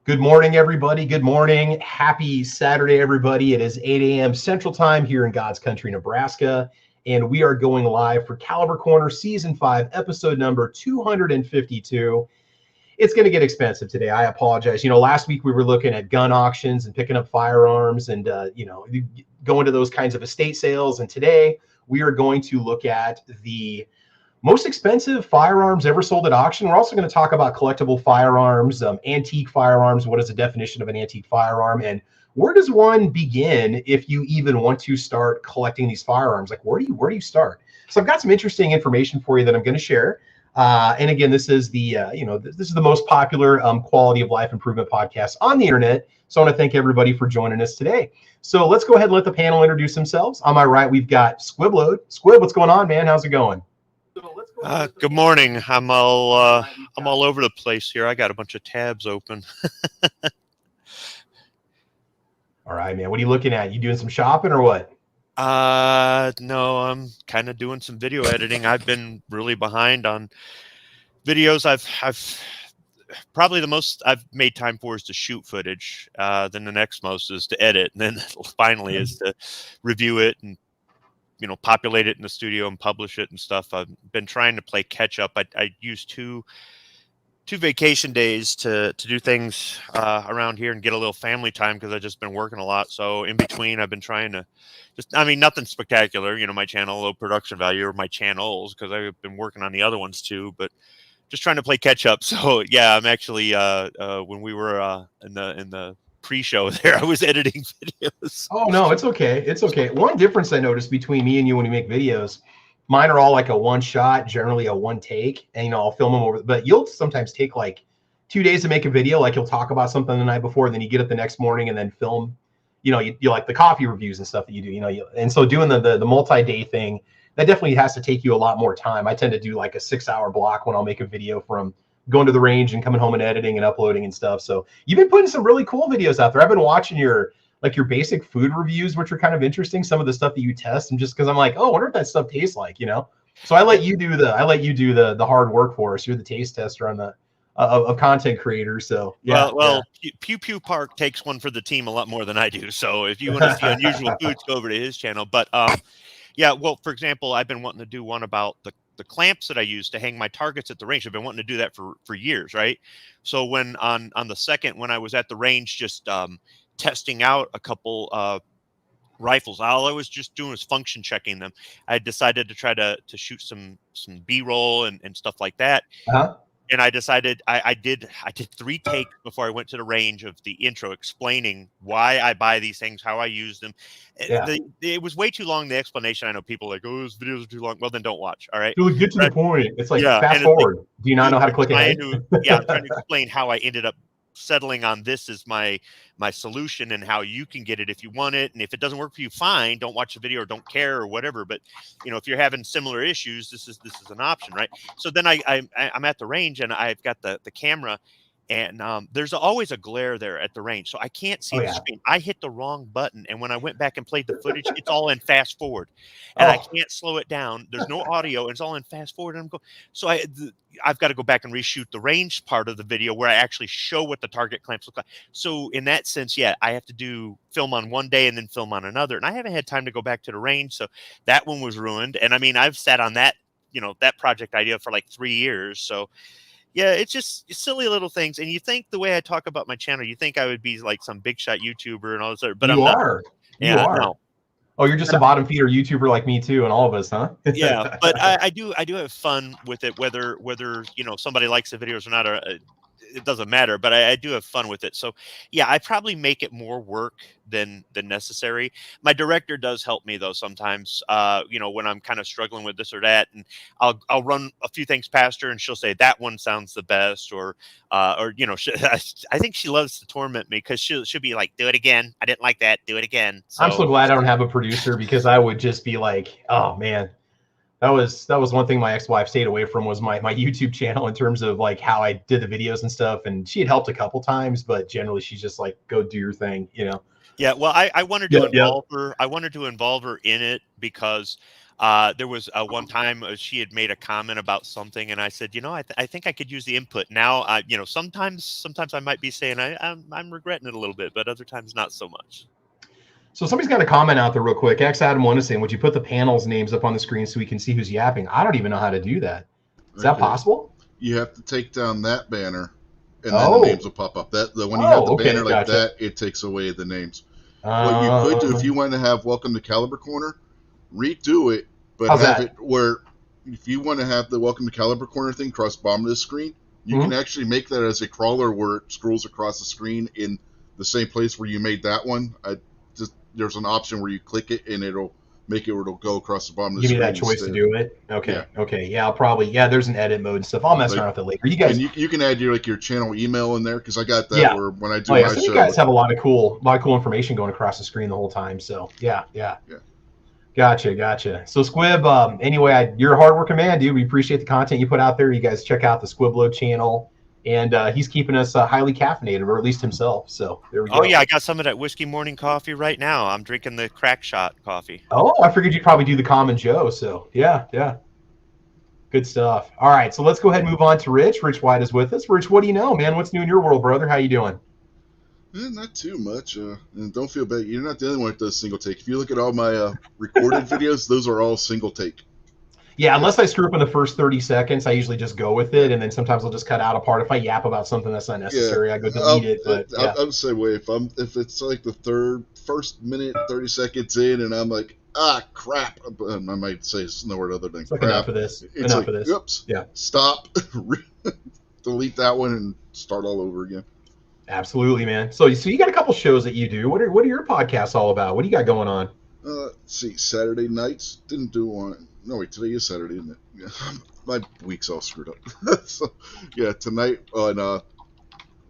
Good morning, everybody. Good morning. Happy Saturday, everybody. It is 8 a.m. Central Time here in God's country, Nebraska, and we are going live for Caliber Corner Season 5, episode number 252. It's going to get expensive today. I apologize. Last week we were looking at gun auctions and picking up firearms and, going to those kinds of estate sales. And today we are going to look at the most expensive firearms ever sold at auction. We're also going to talk about collectible firearms, antique firearms. What is the definition of an antique firearm? And where does one begin if you even want to start collecting these firearms? Like, where do you start? So I've got some interesting information for you that I'm going to share. And again, this is this is the most popular quality of life improvement podcast on the internet. So I want to thank everybody for joining us today. So let's go ahead and let the panel introduce themselves. On my right, we've got Squibload. Squib, what's going on, man? How's it going? Good morning. I'm all over the place here. I got a bunch of tabs open. All right, man. What are you looking at? You doing some shopping or what? No, I'm kind of doing some video editing. I've been really behind on videos. I've probably the most I've made time for is to shoot footage. Then the next most is to edit, and then finally is to review it and populate it in the studio and publish it and stuff. I've been trying to play catch up. I used two vacation days to do things around here and get a little family time because I've just been working a lot. So in between, I've been trying to nothing spectacular, my channel, low production value, or my channels, because I've been working on the other ones too, but just trying to play catch up. So yeah, I'm actually when we were in the pre-show there, I was editing videos. Oh no, it's okay. It's okay. One difference I noticed between me and you when you make videos, mine are all like a one shot, generally a one take, and I'll film them over, but you'll sometimes take like 2 days to make a video. Like you'll talk about something the night before, then you get up the next morning and then film, you like the coffee reviews and stuff that you do, and so doing the multi-day thing, that definitely has to take you a lot more time. I tend to do like a 6-hour block when I'll make a video from going to the range and coming home and editing and uploading and stuff. So you've been putting some really cool videos out there. I've been watching your basic food reviews, which are kind of interesting. Some of the stuff that you test, and just because I'm like, oh, I wonder what that stuff tastes like, So I let you do the hard work for us. You're the taste tester on the of content creators. So yeah. Well, Pew Pew Park takes one for the team a lot more than I do. So if you want to see unusual foods, go over to his channel. But yeah, well, for example, I've been wanting to do one about the clamps that I use to hang my targets at the range. I've been wanting to do that for years, right? So when on the second, when I was at the range, just testing out a couple rifles, all I was just doing was function checking them. I decided to try to shoot some B-roll and stuff like that. Uh-huh. And I decided I did 3 takes before I went to the range of the intro explaining why I buy these things, how I use them. Yeah. It was way too long, the explanation. I know people are like, oh, those videos are too long. Well, then don't watch. All right. Get to the point. It's like, fast forward. Do you not know how to click ahead? I'm trying to explain how I ended up settling on this as my solution and how you can get it if you want it. And if it doesn't work for you, fine, don't watch the video or don't care or whatever. But if you're having similar issues, this is an option, right? So then I'm at the range and I've got the camera, and there's always a glare there at the range, so I can't see the screen. I hit the wrong button, and when I went back and played the footage, it's all in fast forward, and I can't slow it down. There's no audio, and it's all in fast forward. And I'm going, so I've got to go back and reshoot the range part of the video where I actually show what the target clamps look like. So in that sense, yeah, I have to film on one day and then film on another, and I haven't had time to go back to the range, so that one was ruined. And I mean, I've sat on that that project idea for like 3 years, so. Yeah, it's just silly little things. And you think the way I talk about my channel, you think I would be like some big shot YouTuber and all this other, but I'm not. You are. No. Oh, you're just a bottom feeder YouTuber like me too, and all of us, huh? Yeah, but I do have fun with it, whether somebody likes the videos or not, or it doesn't matter, but I do have fun with it. So yeah, I probably make it more work than necessary. My director does help me though sometimes, when I'm kind of struggling with this or that, and I'll run a few things past her and she'll say that one sounds the best, or I think she loves to torment me because she'll be like, do it again, I didn't like that, do it again. So, I'm so glad I don't have a producer, because I would just be like, oh man. That was one thing my ex-wife stayed away from, was my YouTube channel, in terms of like how I did the videos and stuff. And she had helped a couple times, but generally she's just like, go do your thing, Yeah, well, I wanted to involve her. I wanted to involve her in it because There was one time she had made a comment about something, and I said, I think I could use the input. Now, sometimes I might be saying I'm regretting it a little bit, but other times not so much. So somebody's got a comment out there real quick. X Adam 1 is saying, would you put the panels names up on the screen so we can see who's yapping? I don't even know how to do that. Is that possible? You have to take down that banner, and then the names will pop up. When you have the banner like that, it takes away the names. What you could do if you want to have Welcome to Caliber Corner, redo it, but have it where if you want to have the Welcome to Caliber Corner thing across the bottom of the screen, you can actually make that as a crawler where it scrolls across the screen in the same place where you made that one. There's an option where you click it and it'll make it where it'll go across the bottom of the screen. Give me that choice to do it. Okay. Yeah. Okay. Yeah, I'll probably. Yeah, there's an edit mode and stuff. I'll mess around with it later. You guys, and you can add your channel email in there because I got that where when I do my show. You guys have a lot of cool information going across the screen the whole time. So yeah. Gotcha. So Squib, anyway, you're a hardworking man, dude. We appreciate the content you put out there. You guys check out the Squiblo channel. And he's keeping us highly caffeinated, or at least himself. So there we go. Oh, yeah. I got some of that whiskey morning coffee right now. I'm drinking the Crack Shot coffee. Oh, I figured you'd probably do the Common Joe. So, yeah. Good stuff. All right. So let's go ahead and move on to Rich. Rich White is with us. Rich, what do you know, man? What's new in your world, brother? How you doing? Not too much. And don't feel bad. You're not the only one that does single take. If you look at all my recorded videos, those are all single take. Yeah, unless I screw up in the first 30 seconds, I usually just go with it, and then sometimes I'll just cut out a part. If I yap about something that's not necessary, I go delete it. But I'm the same way. If it's like the first minute, 30 seconds in, and I'm like, crap, I might say no word other than crap. Enough of this. Enough of this. Oops. Yeah. Stop. Delete that one and start all over again. Absolutely, man. So you got a couple shows that you do. What are your podcasts all about? What do you got going on? Let's see. Saturday nights didn't do one. No, wait, today is Saturday, isn't it? Yeah, my week's all screwed up. So, yeah, tonight on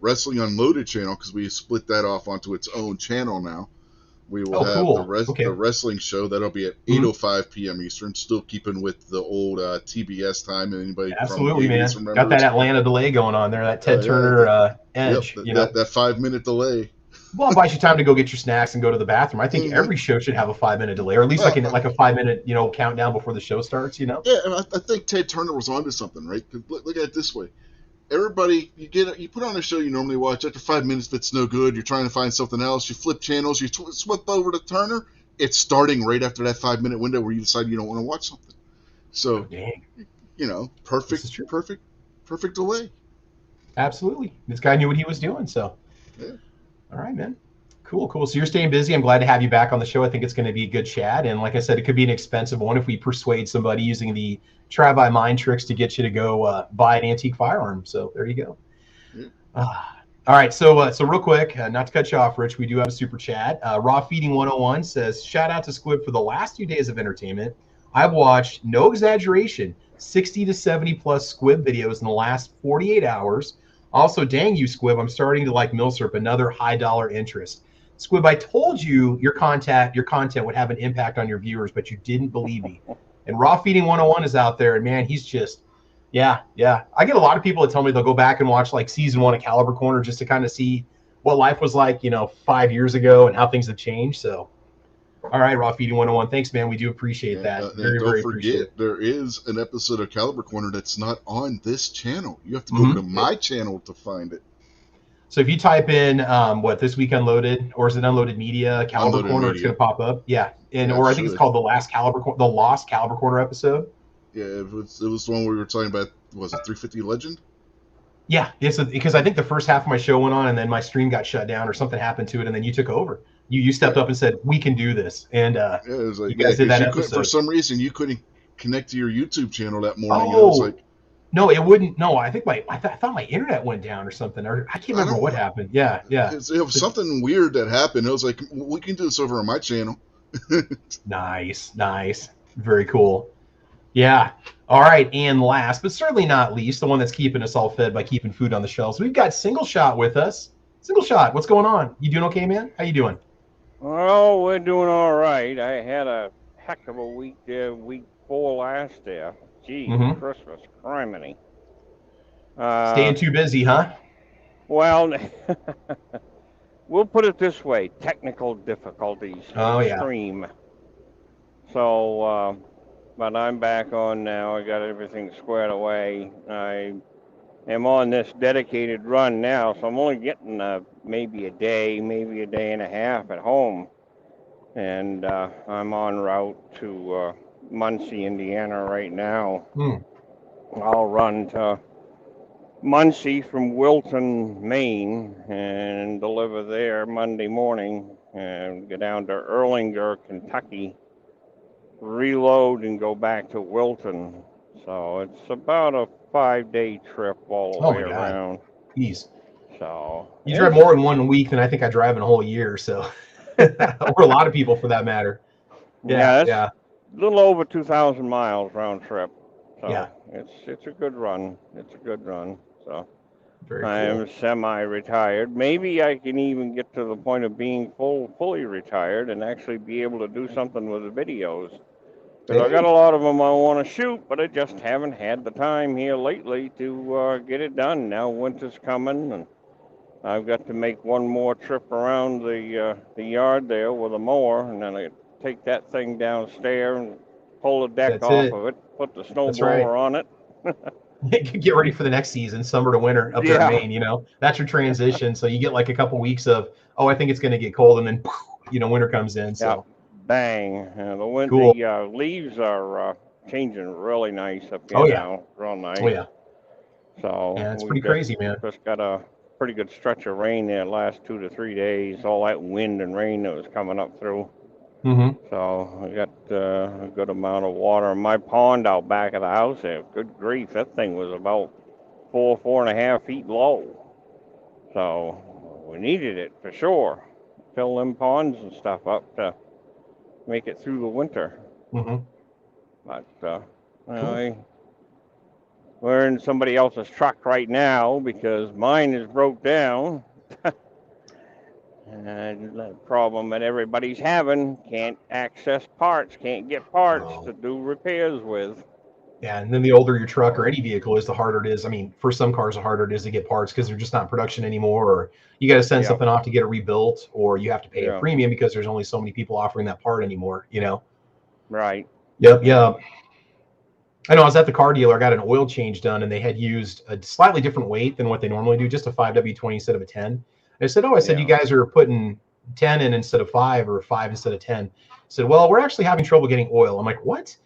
Wrestling Unloaded channel, because we split that off onto its own channel now. We will have the wrestling show. That'll be at 8:05 p.m. Eastern, still keeping with the old TBS time. And anybody absolutely, man. Got that Atlanta delay going on there, that Ted Turner edge. Yep, that 5-minute delay. Well, it buys you time to go get your snacks and go to the bathroom. I think every show should have a 5-minute delay, or at least like a 5-minute, countdown before the show starts. Yeah, and I think Ted Turner was onto something, right? Look at it this way: everybody, you put on a show you normally watch. After 5 minutes, if it's no good, you're trying to find something else. You flip channels, you swip over to Turner. It's starting right after that 5-minute window where you decide you don't want to watch something. So, perfect delay. Absolutely, this guy knew what he was doing. So. Yeah. All right, man. Cool. So you're staying busy. I'm glad to have you back on the show. I think it's going to be a good chat. And like I said, it could be an expensive one if we persuade somebody using the try by mind tricks to get you to go buy an antique firearm. So there you go. Yeah. All right. So real quick, not to cut you off, Rich, we do have a super chat. Raw Feeding 101 says, shout out to Squib for the last 2 days of entertainment. I've watched, no exaggeration, 60 to 70 plus Squib videos in the last 48 hours. Also, dang you, Squib, I'm starting to like Milsurp, another high dollar interest. Squib, I told you your content would have an impact on your viewers, but you didn't believe me. And Raw Feeding 101 is out there, and man, he's just, yeah. I get a lot of people that tell me they'll go back and watch like season 1 of Caliber Corner just to kind of see what life was like, 5 years ago and how things have changed. So, all right, Raw Feeding 101, thanks, man. We do appreciate that. Don't forget, there is an episode of Caliber Corner that's not on this channel. You have to go to my channel to find it. So if you type in This Week Unloaded, or is it Unloaded Media, Caliber Corner, it's going to pop up. Yeah, or I think it's called the Lost Caliber Corner episode. Yeah, it was the one we were talking about. Was it 350 Legend? Yeah, because I think the first half of my show went on, and then my stream got shut down, or something happened to it, and then you took over. You stepped up and said, we can do this. And it was like, you guys did that episode. For some reason, you couldn't connect to your YouTube channel that morning. Oh, it was like, no, it wouldn't. No, I think I thought my internet went down or something. Or I can't remember what happened. Yeah. It was something weird that happened. It was like, we can do this over on my channel. Nice. Very cool. Yeah. All right. And last, but certainly not least, the one that's keeping us all fed by keeping food on the shelves. We've got Single Shot with us. Single Shot, what's going on? You doing okay, man? How you doing? Oh, we're doing all right. I had a heck of a week there, week 4 last year. Gee, Christmas, criminy. Staying too busy, huh? Well, we'll put it this way: technical difficulties. Oh, extreme. So but I'm back on now. I got everything squared away. I am on this dedicated run now, so I'm only getting maybe a day and a half at home. And I'm en route to Muncie, Indiana right now. I'll run to Muncie from Wilton, Maine, and deliver there Monday morning, and go down to Erlanger, Kentucky, reload, and go back to Wilton. So it's about a 5-day trip all the way around. Jeez. So you drive more in 1 week than I think I drive in a whole year. So, or a lot of people for that matter. Yeah. A little over 2,000 miles round trip. So yeah. It's a good run. It's a good run. So very I am semi-retired. Maybe I can even get to the point of being fully retired and actually be able to do something with the videos. Because I got a lot of them I want to shoot, but I just haven't had the time here lately to get it done. Now winter's coming, and I've got to make one more trip around the yard there with a mower, and then I take that thing downstairs and pull the deck off of it, put the snow blower on it. Get ready for the next season, summer to winter up there in Maine. You know, that's your transition. So you get like a couple weeks of, I think it's going to get cold, and then winter comes in. So bang, the winter leaves are changing really nice up here now. Real nice. Oh yeah. So it's pretty crazy, man. Just got a pretty good stretch of rain there last 2 to 3 days. All that wind and rain that was coming up through. So I got a good amount of water in my pond out back of the house there. Good grief, that thing was about 4.5 feet low. So we needed it for sure. Fill them ponds and stuff up to make it through the winter. But we're in somebody else's truck right now because mine is broke down. And the problem that everybody's having, can't access parts, can't get parts to do repairs with. Yeah, and then the older your truck or any vehicle is, the harder it is. I mean, for some cars, the harder it is to get parts because they're just not in production anymore, or you got to send something off to get it rebuilt, or you have to pay a premium because there's only so many people offering that part anymore, Right. Yep. I know I was at the car dealer, I got an oil change done, and they had used a slightly different weight than what they normally do, just a 5W20 instead of a 10. I said, you guys are putting 10 in instead of 5, or 5 instead of 10. I said, well, we're actually having trouble getting oil. I'm like, what?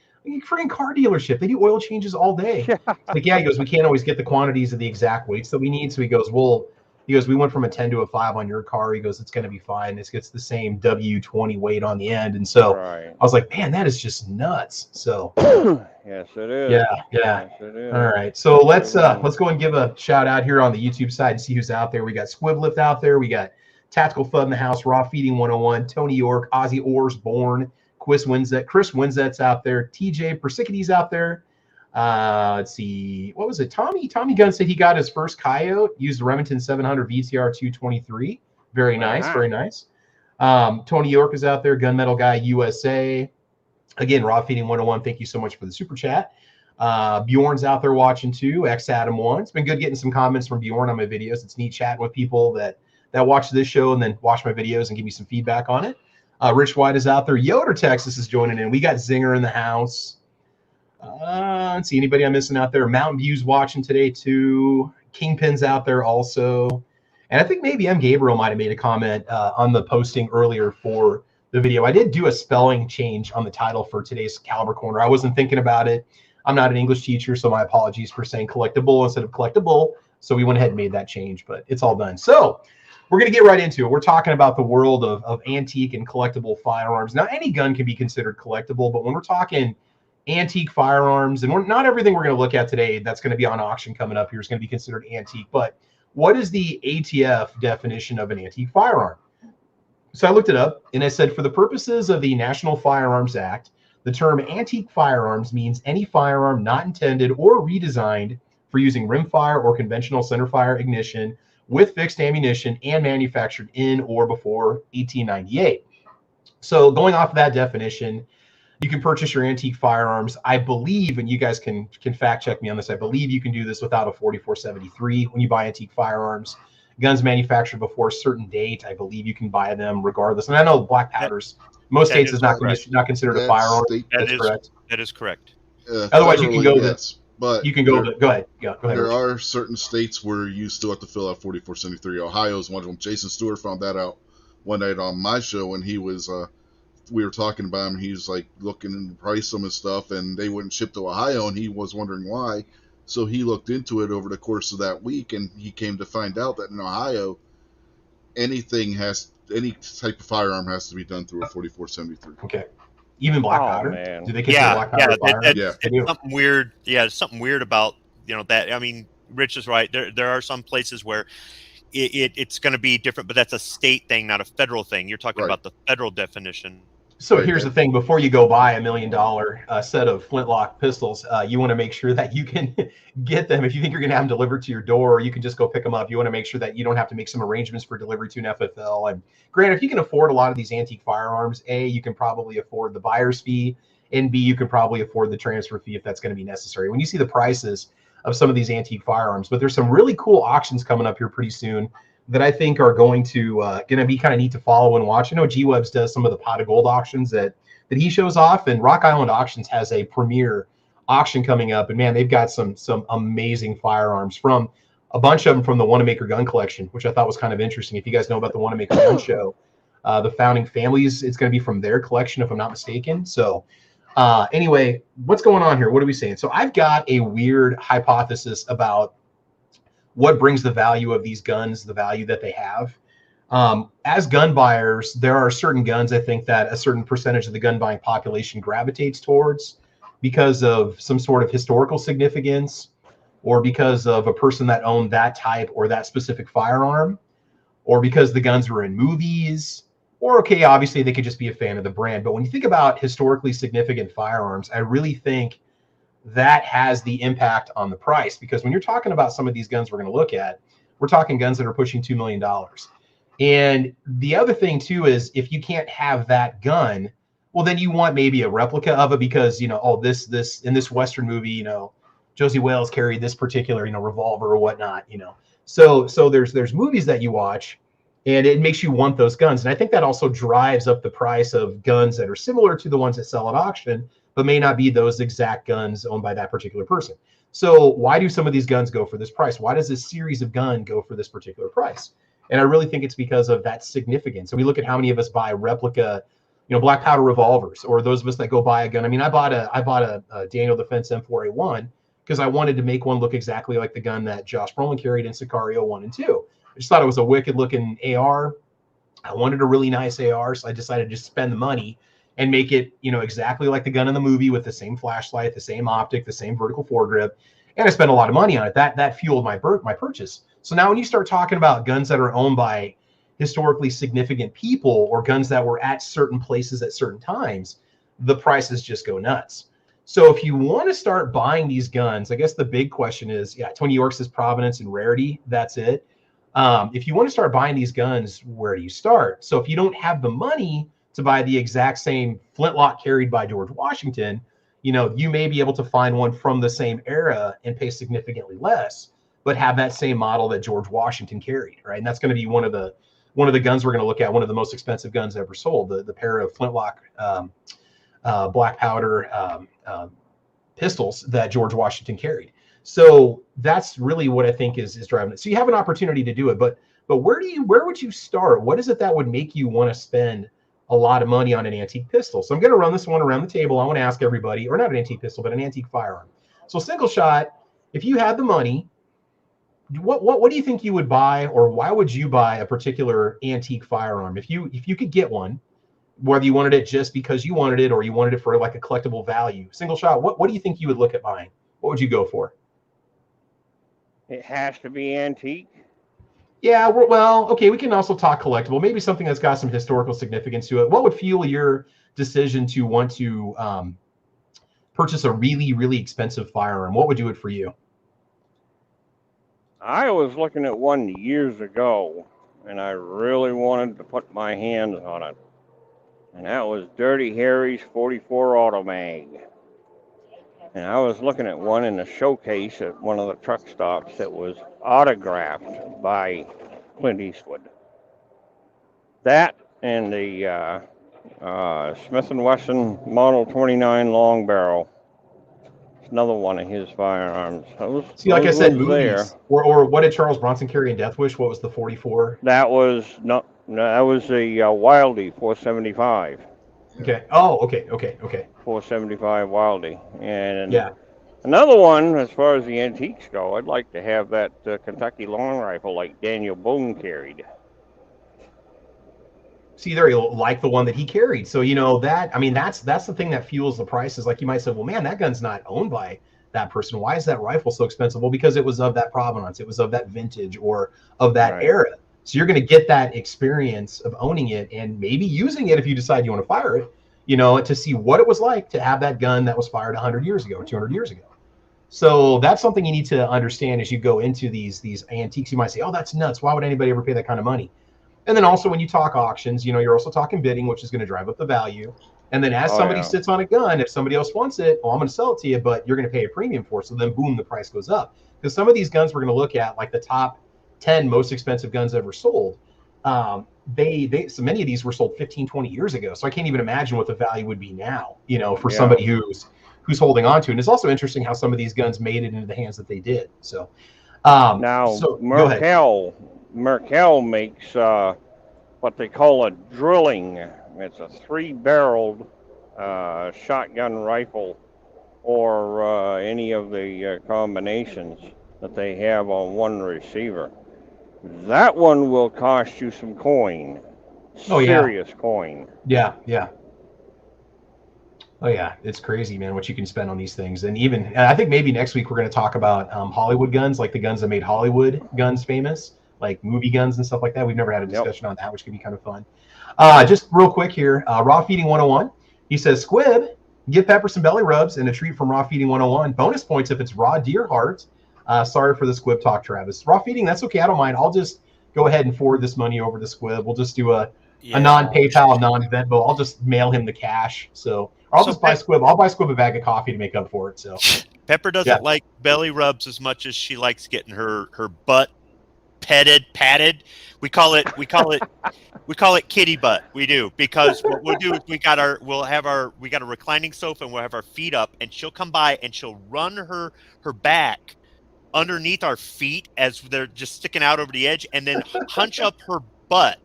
Freaking car dealership, they do oil changes all day. Like, he goes, we can't always get the quantities of the exact weights that we need. So he goes, we went from a 10 to a 5 on your car. He goes, it's going to be fine. It gets the same W20 weight on the end. And so I was like, man, that is just nuts. So yes, it is. Yeah. Yes, it is. All right. So let's go and give a shout out here on the YouTube side and see who's out there. We got Squiblift out there. We got Tactical Fun in the house, Raw Feeding 101, Tony York, Ozzy Orrs Born, Chris Winzet's out there, TJ Persickity's out there. Let's see, what was it? Tommy Gunn said he got his first coyote, used the Remington 700 VTR 223. Very nice, very nice. Tony York is out there, Gunmetal Guy USA. Again, Raw Feeding 101, thank you so much for the super chat. Bjorn's out there watching too, Adam1. It's been good getting some comments from Bjorn on my videos. It's neat chatting with people that watch this show and then watch my videos and give me some feedback on it. Rich White is out there. Yoder, Texas is joining in. We got Zinger in the house. Let's see, anybody I'm missing out there? Mountain View's watching today too. Kingpin's out there also. And I think maybe M. Gabriel might have made a comment on the posting earlier for the video. I did do a spelling change on the title for today's Caliber Corner. I wasn't thinking about it. I'm not an English teacher, so my apologies for saying collectible instead of collectible. So we went ahead and made that change, but it's all done. So we're going to get right into it. We're talking about the world of antique and collectible firearms. Now, any gun can be considered collectible, but when we're talking antique firearms, and not everything we're going to look at today that's going to be on auction coming up here is going to be considered antique, but what is the ATF definition of an antique firearm? So I looked it up, and I said, for the purposes of the National Firearms Act, the term antique firearms means any firearm not intended or redesigned for using rimfire or conventional centerfire ignition with fixed ammunition and manufactured in or before 1898. So going off of that definition, you can purchase your antique firearms. I believe, and you guys can fact check me on this, I believe you can do this without a 4473 when you buy antique firearms. Guns manufactured before a certain date, I believe you can buy them regardless. And I know black powders Most states is not considered a firearm. That's correct. That is correct. Otherwise, you can go but you can go ahead. Go ahead. There are certain states where you still have to fill out 4473. Ohio is one of them. Jason Stewart found that out one night on my show when he was we were talking about him. He's like looking into price some of his stuff, and they wouldn't ship to Ohio, and he was wondering why. So he looked into it over the course of that week, and he came to find out that in Ohio, any type of firearm has to be done through a 4473. Okay. Even black powder? Man. Do they consider black powder a firearm? It's something weird. Yeah, it's something weird about, that. I mean, Rich is right. There are some places where it's going to be different, but that's a state thing, not a federal thing. You're talking about the federal definition. So here's the thing: before you go buy $1 million set of flintlock pistols, you want to make sure that you can get them. If you think you're going to have them delivered to your door, or you can just go pick them up. You want to make sure that you don't have to make some arrangements for delivery to an FFL. And granted, if you can afford a lot of these antique firearms, A, you can probably afford the buyer's fee, and B, you can probably afford the transfer fee if that's going to be necessary. When you see the prices of some of these antique firearms, but there's some really cool auctions coming up here pretty soon that I think are going to be kind of neat to follow and watch. I know G-Webs does some of the pot of gold auctions that he shows off, and Rock Island Auctions has a premier auction coming up. And man, they've got some amazing firearms, from a bunch of them from the Wanamaker gun collection, which I thought was kind of interesting. If you guys know about the Wanamaker gun show, the founding families, it's going to be from their collection, if I'm not mistaken. So anyway, what's going on here? What are we saying? So I've got a weird hypothesis about what brings the value of these guns, the value that they have. As gun buyers, there are certain guns I think that a certain percentage of the gun buying population gravitates towards because of some sort of historical significance, or because of a person that owned that type or that specific firearm, or because the guns were in movies, or okay, obviously they could just be a fan of the brand. But when you think about historically significant firearms, I really think that has the impact on the price, because when you're talking about some of these guns we're going to look at, we're talking guns that are pushing $2 million. And the other thing too is, if you can't have that gun, well, then you want maybe a replica of it, because this in this Western movie, Josie Wales carried this particular revolver or whatnot. So there's movies that you watch, and it makes you want those guns. And I think that also drives up the price of guns that are similar to the ones that sell at auction, but may not be those exact guns owned by that particular person. So why do some of these guns go for this price? Why does this series of gun go for this particular price? And I really think it's because of that significance. So we look at how many of us buy replica, black powder revolvers, or those of us that go buy a gun. I mean, I bought a Daniel Defense M4A1 because I wanted to make one look exactly like the gun that Josh Brolin carried in Sicario 1 and 2. I just thought it was a wicked looking AR. I wanted a really nice AR, so I decided to just spend the money and make it, exactly like the gun in the movie, with the same flashlight, the same optic, the same vertical foregrip. And I spent a lot of money on it. That fueled my purchase. So now when you start talking about guns that are owned by historically significant people, or guns that were at certain places at certain times, the prices just go nuts. So if you want to start buying these guns, I guess the big question is, Tony York says provenance and rarity. That's it. If you want to start buying these guns, where do you start? So if you don't have the money to buy the exact same flintlock carried by George Washington, you may be able to find one from the same era and pay significantly less, but have that same model that George Washington carried, right? And that's going to be one of the guns we're going to look at, one of the most expensive guns ever sold, the pair of flintlock black powder pistols that George Washington carried. So that's really what I think is driving it. So you have an opportunity to do it, but where would you start? What is it that would make you want to spend a lot of money on an antique pistol? So I'm going to run this one around the table. I want to ask everybody, or not an antique pistol, but an antique firearm. So single shot, if you had the money, what do you think you would buy, or why would you buy a particular antique firearm? If you could get one, whether you wanted it just because you wanted it, or you wanted it for like a collectible value, single shot, what do you think you would look at buying? What would you go for? It has to be antique. Yeah, well, okay, we can also talk collectible, maybe something that's got some historical significance to it. What would fuel your decision to want to purchase a really, really expensive firearm? What would do it for you? I was looking at one years ago, and I really wanted to put my hands on it. And that was Dirty Harry's 44 Automag. And I was looking at one in the showcase at one of the truck stops that was autographed by Clint Eastwood. That and the Smith & Wesson Model 29 long barrel. It's another one of his firearms. See, like I said, movies. Or what did Charles Bronson carry in Death Wish? What was the 44? That was no, that was a Wildie 475. Okay. Oh, okay. 475 Wildie. And yeah. Another one, as far as the antiques go, I'd like to have that Kentucky long rifle like Daniel Boone carried. See, there, you like the one that he carried. So, you know, that, I mean, that's the thing that fuels the prices. Like, you might say, well, man, that gun's not owned by that person. Why is that rifle so expensive? Well, because it was of that provenance. It was of that vintage or of that era. So you're going to get that experience of owning it and maybe using it if you decide you want to fire it, you know, to see what it was like to have that gun that was fired 100 years ago or 200 years ago. So that's something you need to understand as you go into these antiques. You might say, oh, that's nuts. Why would anybody ever pay that kind of money? And then also when you talk auctions, you know, you're also talking bidding, which is going to drive up the value. And then as somebody sits on a gun, if somebody else wants it, well, I'm going to sell it to you, but you're going to pay a premium for it. So then, boom, the price goes up. Because some of these guns we're going to look at, like the top 10 most expensive guns ever sold, so many of these were sold 15, 20 years ago. So I can't even imagine what the value would be now, you know, for somebody who's holding on to it. And it's also interesting how some of these guns made it into the hands that they did. So Merkel makes what they call a drilling. It's a 3-barreled shotgun rifle, or any of the combinations that they have on one receiver. That one will cost you some coin. Serious coin. Yeah. Oh yeah, it's crazy, man, what you can spend on these things. And even, I think maybe next week we're going to talk about Hollywood guns, like the guns that made Hollywood guns famous, like movie guns and stuff like that. We've never had a discussion on that, which could be kind of fun. Just real quick here, Raw Feeding 101. He says, Squib, give Pepper some belly rubs and a treat from Raw Feeding 101. Bonus points if it's raw deer heart. Sorry for the Squib talk, Travis. Raw Feeding, that's okay. I don't mind. I'll just go ahead and forward this money over to Squib. We'll just do a non-PayPal, non-Venmo. I'll just mail him the cash. So I'll buy Squib a bag of coffee to make up for it. So Pepper doesn't like belly rubs as much as she likes getting her butt patted. We call it kitty butt. We do, because what we'll do is we got a reclining sofa and we'll have our feet up, and she'll come by and she'll run her back underneath our feet as they're just sticking out over the edge, and then hunch up her butt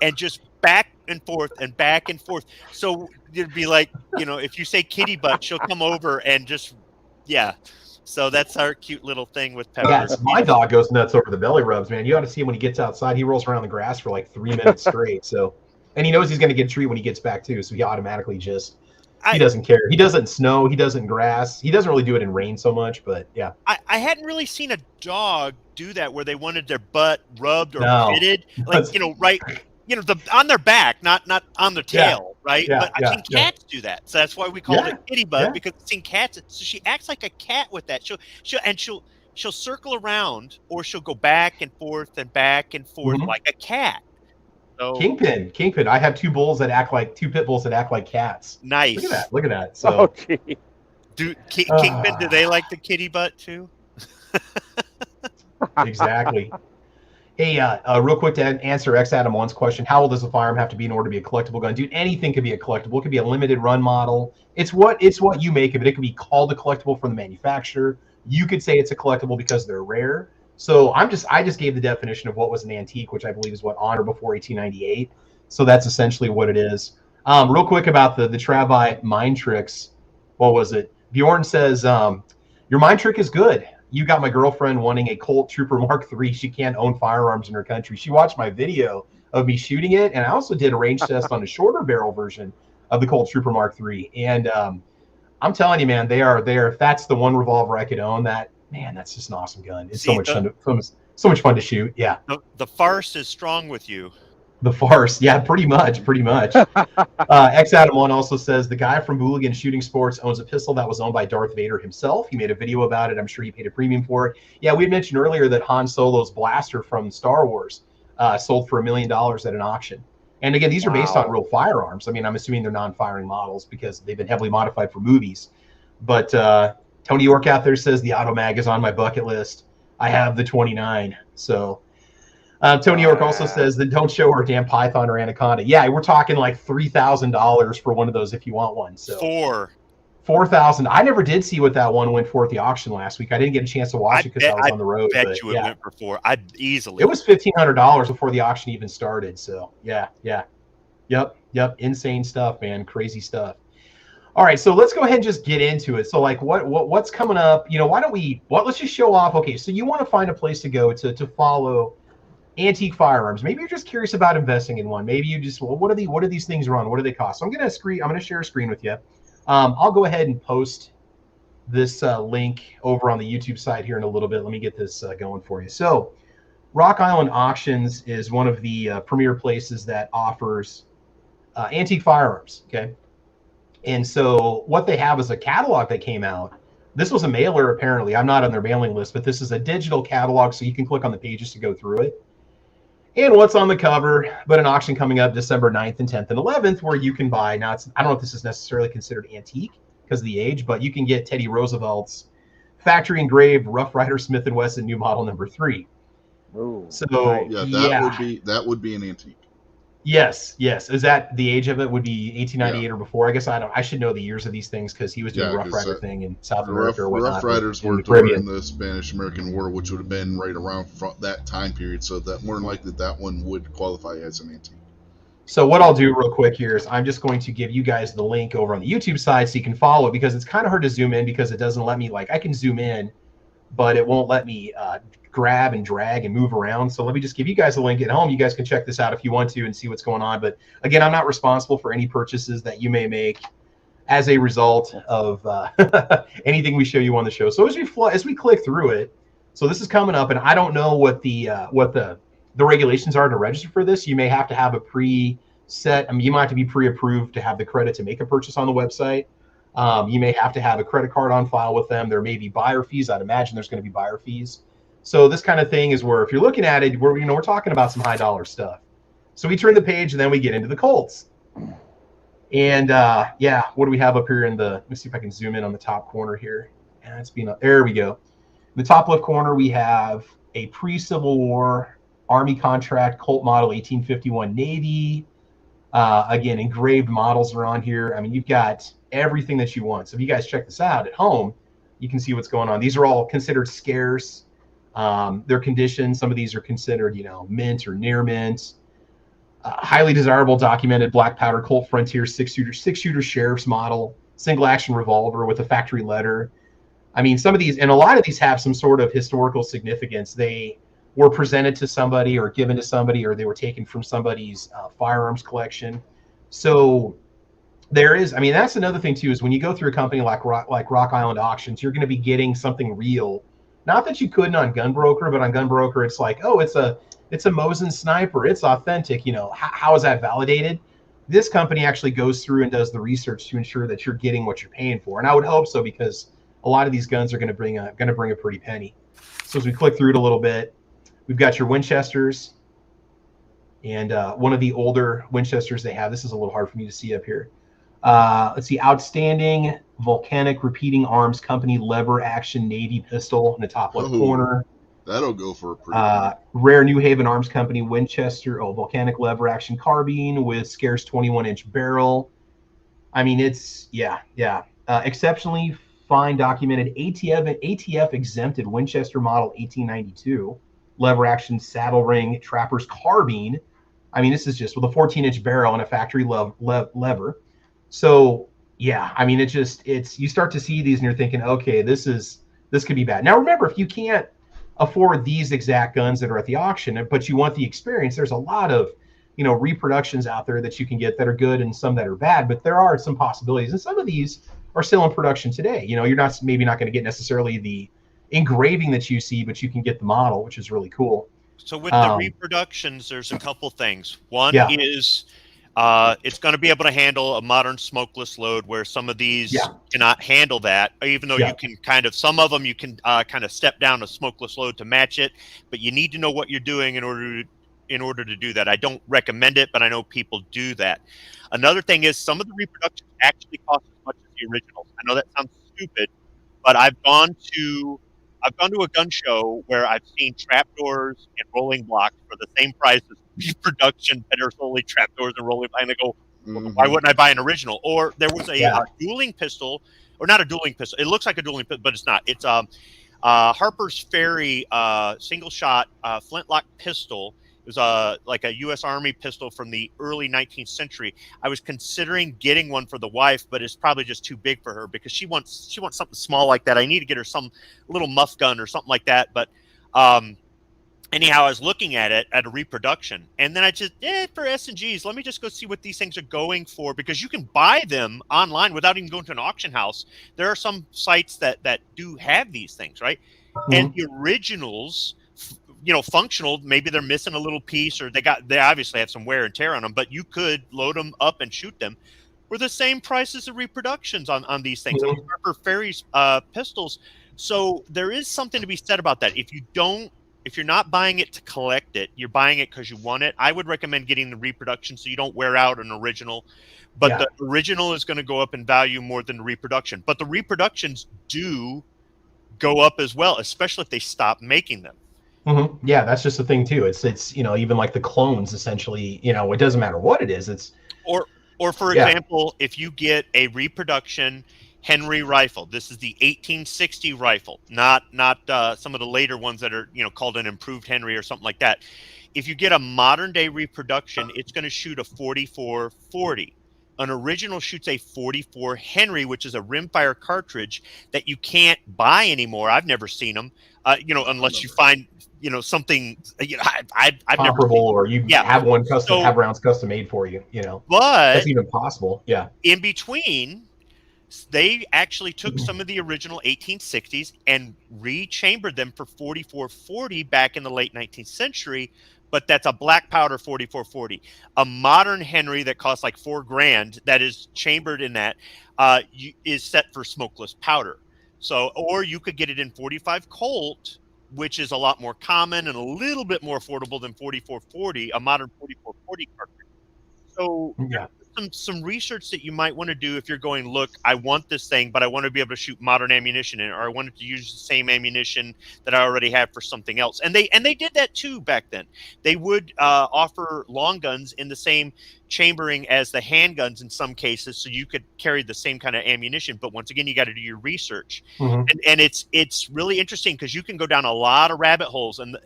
and just back and forth and back and forth. So it'd be like, you know, if you say kitty butt, she'll come over and just, So that's our cute little thing with Pepper. Yeah, my dog goes nuts over the belly rubs, man. You ought to see him when he gets outside. He rolls around the grass for like 3 minutes straight. So, and he knows he's going to get a treat when he gets back too. So he automatically he doesn't care. He doesn't snow. He doesn't grass. He doesn't really do it in rain so much, but yeah. I hadn't really seen a dog do that where they wanted their butt rubbed or fitted, like, you know, right. You know, on their back, not on their tail, right? But I've seen cats do that, so that's why we call it kitty butt, because I've seen cats. So she acts like a cat with that. She'll circle around, or she'll go back and forth like a cat. So, Kingpin. I have two pit bulls that act like cats. Nice. Look at that. So, Kingpin, do they like the kitty butt too? Exactly. Hey, real quick to answer X Adam 1's question, how old does a firearm have to be in order to be a collectible gun? Dude, anything could be a collectible. It could be a limited run model. It's what you make of it. It could be called a collectible from the manufacturer. You could say it's a collectible because they're rare. So I just gave the definition of what was an antique, which I believe is on or before 1898. So that's essentially what it is. Real quick about the Travi mind tricks. What was it? Bjorn says, your mind trick is good. You got my girlfriend wanting a Colt Trooper Mark III. She can't own firearms in her country. She watched my video of me shooting it, and I also did a range test on a shorter barrel version of the Colt Trooper Mark III. And I'm telling you, man, they are. If that's the one revolver I could own, that's just an awesome gun. It's so much fun to shoot. Yeah. The farce is strong with you. The farce, yeah, pretty much. X Adam 1 also says the guy from Booligan Shooting Sports owns a pistol that was owned by Darth Vader himself. He made a video about it. I'm sure he paid a premium for it. Yeah, we had mentioned earlier that Han Solo's blaster from Star Wars sold for $1 million at an auction. And again, these are based on real firearms. I mean, I'm assuming they're non-firing models because they've been heavily modified for movies. But Tony York out there says the Automag is on my bucket list. I have the 29. So Tony York also says that don't show her damn python or anaconda. Yeah, we're talking like $3,000 for one of those if you want one. So $4,000. I never did see what that one went for at the auction last week. I didn't get a chance to watch it because I was on the road. I bet but you it went for $4. I'd easily. It was $1,500 before the auction even started. So yep, insane stuff, man, crazy stuff. All right, so let's go ahead and just get into it. So like what's coming up? Let's just show off. Okay, so you want to find a place to go to follow Antique Firearms. Maybe you're just curious about investing in one. Maybe you just, what do these things run? What do they cost? So I'm gonna share a screen with you. I'll go ahead and post this link over on the YouTube side here in a little bit. Let me get this going for you. So Rock Island Auctions is one of the premier places that offers antique firearms. Okay. And so what they have is a catalog that came out. This was a mailer, apparently. I'm not on their mailing list, but this is a digital catalog, so you can click on the pages to go through it. And what's on the cover, but an auction coming up December 9th and 10th and 11th where you can buy, now I don't know if this is necessarily considered antique because of the age, but you can get Teddy Roosevelt's factory engraved Rough Rider Smith & Wesson new model number 3. Ooh, so that would be an antique. Yes. Is that the age of it? Would be 1898 or before? I guess I should know the years of these things because he was doing a Rough Rider thing in South America or whatnot. Rough Riders were during the Spanish-American War, which would have been right around that time period. So that more than likely that one would qualify as an antique. So what I'll do real quick here is I'm just going to give you guys the link over on the YouTube side so you can follow it because it's kind of hard to zoom in because it doesn't let me I can zoom in, but it won't let me grab and drag and move around. So let me just give you guys a link at home. You guys can check this out if you want to and see what's going on. But again, I'm not responsible for any purchases that you may make as a result of anything we show you on the show. So as we click through it, so this is coming up, and I don't know what the regulations are to register for this. You may have to have a preset. I mean, you might have to be pre-approved to have the credit to make a purchase on the website. You may have to have a credit card on file with them. There may be buyer fees. I'd imagine there's going to be buyer fees. So this kind of thing is where if you're looking at it, we're talking about some high dollar stuff. So we turn the page and then we get into the Colts. And what do we have up here let me see if I can zoom in on the top corner here. And there we go. In the top left corner, we have a pre-Civil War Army contract Colt model 1851 Navy. Again, engraved models are on here. I mean, you've got everything that you want. So if you guys check this out at home, you can see what's going on. These are all considered scarce. Their condition, some of these are considered, mint or near mint. Highly desirable documented black powder Colt Frontier six-shooter sheriff's model, single action revolver with a factory letter. I mean, some of these, and a lot of these have some sort of historical significance. They were presented to somebody or given to somebody, or they were taken from somebody's firearms collection. So there is, I mean, that's another thing too, is when you go through a company like Rock Island Auctions, you're going to be getting something real. Not that you couldn't on Gunbroker, but on Gunbroker, it's like, oh, it's a Mosin sniper. It's authentic. How is that validated? This company actually goes through and does the research to ensure that you're getting what you're paying for. And I would hope so because a lot of these guns are going to bring a pretty penny. So as we click through it a little bit, we've got your Winchesters. And one of the older Winchesters they have, this is a little hard for me to see up here. Let's see, outstanding volcanic repeating arms company lever action Navy pistol in the top left corner. That'll go for a pretty rare New Haven Arms Company Winchester volcanic lever action carbine with scarce 21-inch barrel. I mean, it's exceptionally fine documented ATF exempted Winchester model 1892 lever action saddle ring trapper's carbine. I mean, this is just with a 14-inch barrel and a factory lever. So yeah, I mean, it's you start to see these and you're thinking, okay, this could be bad. Now remember, if you can't afford these exact guns that are at the auction, but you want the experience, there's a lot of reproductions out there that you can get that are good and some that are bad, but there are some possibilities, and some of these are still in production today. You're maybe not going to get necessarily the engraving that you see, but you can get the model, which is really cool. So with the reproductions, there's a couple things. One is it's going to be able to handle a modern smokeless load, where some of these cannot handle that, even though you can some of them you can kind of step down a smokeless load to match it, but you need to know what you're doing in order to do that. I don't recommend it, but I know people do that. Another thing is some of the reproductions actually cost as much as the originals. I know that sounds stupid, but I've gone to I've gone to a gun show where I've seen trapdoors and rolling blocks for the same price as reproduction that are solely trapdoors and rolling. And I go, well, why wouldn't I buy an original? Or there was a dueling pistol, or not a dueling pistol. It looks like a dueling pistol, but it's not. It's Harper's Ferry single shot flintlock pistol. It was like a U.S. Army pistol from the early 19th century. I was considering getting one for the wife, but it's probably just too big for her because she wants something small like that. I need to get her some little muff gun or something like that. But anyhow, I was looking at it at a reproduction, and then I just for S&Gs, let me just go see what these things are going for, because you can buy them online without even going to an auction house. There are some sites that do have these things, right? Mm-hmm. And the originals, functional, maybe they're missing a little piece, or they obviously have some wear and tear on them, but you could load them up and shoot them. Were the same price as the reproductions on these things. Mm-hmm. Harper Ferry's pistols. So there is something to be said about that. If you're not buying it to collect it, you're buying it because you want it, I would recommend getting the reproduction so you don't wear out an original. But the original is going to go up in value more than the reproduction. But the reproductions do go up as well, especially if they stop making them. Mm-hmm. Yeah, that's just the thing too. It's even like the clones, essentially, it doesn't matter what it is. It's or for example, if you get a reproduction Henry rifle, this is the 1860 rifle, not some of the later ones that are called an improved Henry or something like that. If you get a modern day reproduction, it's going to shoot a 44-40. An original shoots a 44 Henry, which is a rimfire cartridge that you can't buy anymore. I've never seen them, unless you find something I've comparable, or you have one custom, have rounds custom made for you. But that's even possible. Yeah. In between, they actually took some of the original 1860s and rechambered them for 44-40 back in the late 19th century. But that's a black powder 44-40. A modern Henry that costs like $4,000 that is chambered in that is set for smokeless powder. So, or you could get it in 45 Colt, which is a lot more common and a little bit more affordable than 44-40, a modern 44-40 cartridge. So some research that you might want to do if you're going, look, I want this thing, but I want to be able to shoot modern ammunition in it, or I wanted to use the same ammunition that I already have for something else. And they did that too back then. They would offer long guns in the same chambering as the handguns in some cases, so you could carry the same kind of ammunition. But once again, you got to do your research. Mm-hmm. And it's really interesting because you can go down a lot of rabbit holes, and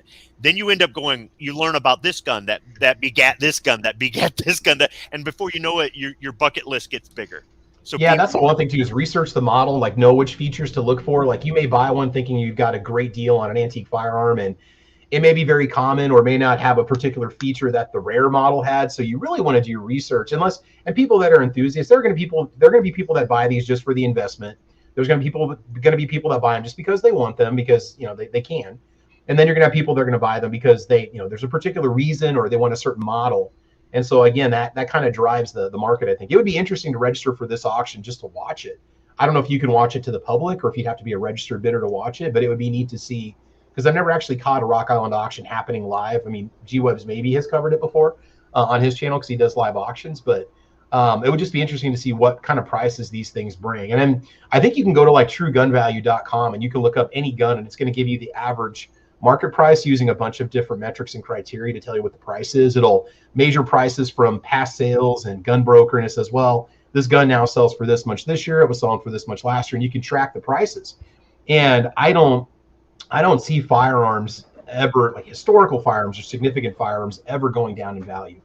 then you end up going, you learn about this gun that begat this gun that begat this gun, and before you know it, your bucket list gets bigger. So that's the one thing too, is research the model, like know which features to look for. Like you may buy one thinking you've got a great deal on an antique firearm, and it may be very common or may not have a particular feature that the rare model had. So you really want to do your research. And people that are enthusiasts, there are going to be people that buy these just for the investment. There's going to be people that buy them just because they want them, because they can. And then you're going to have people that are going to buy them because they there's a particular reason, or they want a certain model. And so again, that kind of drives the market. I think it would be interesting to register for this auction just to watch it. I don't know if you can watch it to the public or if you'd have to be a registered bidder to watch it, but it would be neat to see, because I've never actually caught a Rock Island auction happening live. I mean, G-Webs maybe has covered it before on his channel because he does live auctions, but it would just be interesting to see what kind of prices these things bring. And then I think you can go to like truegunvalue.com and you can look up any gun, and it's going to give you the average market price using a bunch of different metrics and criteria to tell you what the price is. It'll measure prices from past sales and gun broker, and it says, well, this gun now sells for this much this year, it was selling for this much last year, and you can track the prices. And I don't see firearms ever, like historical firearms or significant firearms, ever going down in value.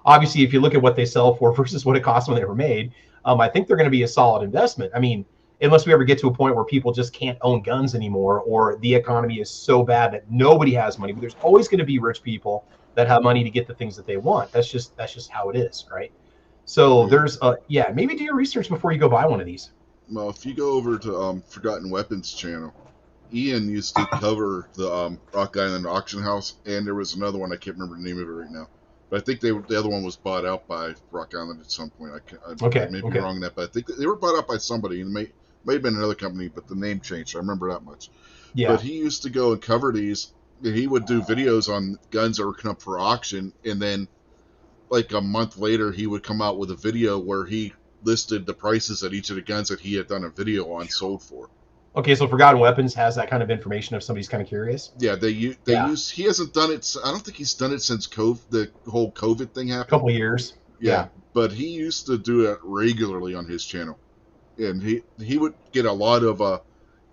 Obviously, if you look at what they sell for versus what it cost when they were made, I think they're going to be a solid investment. I mean, unless we ever get to a point where people just can't own guns anymore, or the economy is so bad that nobody has money. But there's always going to be rich people that have money to get the things that they want. That's just how it is, right? So there's maybe do your research before you go buy one of these. Well, if you go over to Forgotten Weapons channel, Ian used to cover the Rock Island auction house, and there was another one, I can't remember the name of it right now, but I think the other one was bought out by Rock Island at some point. I may be wrong on that, but I think they were bought out by somebody, and may have been another company, but the name changed. I remember that much. Yeah. But he used to go and cover these, and he would do videos on guns that were coming up for auction, and then like a month later, he would come out with a video where he listed the prices that each of the guns that he had done a video on sold for. Okay, so Forgotten Weapons has that kind of information if somebody's kind of curious. Yeah, they use. He hasn't done it. I don't think he's done it since the whole COVID thing happened. A couple of years. Yeah, but he used to do it regularly on his channel, and he would get a lot of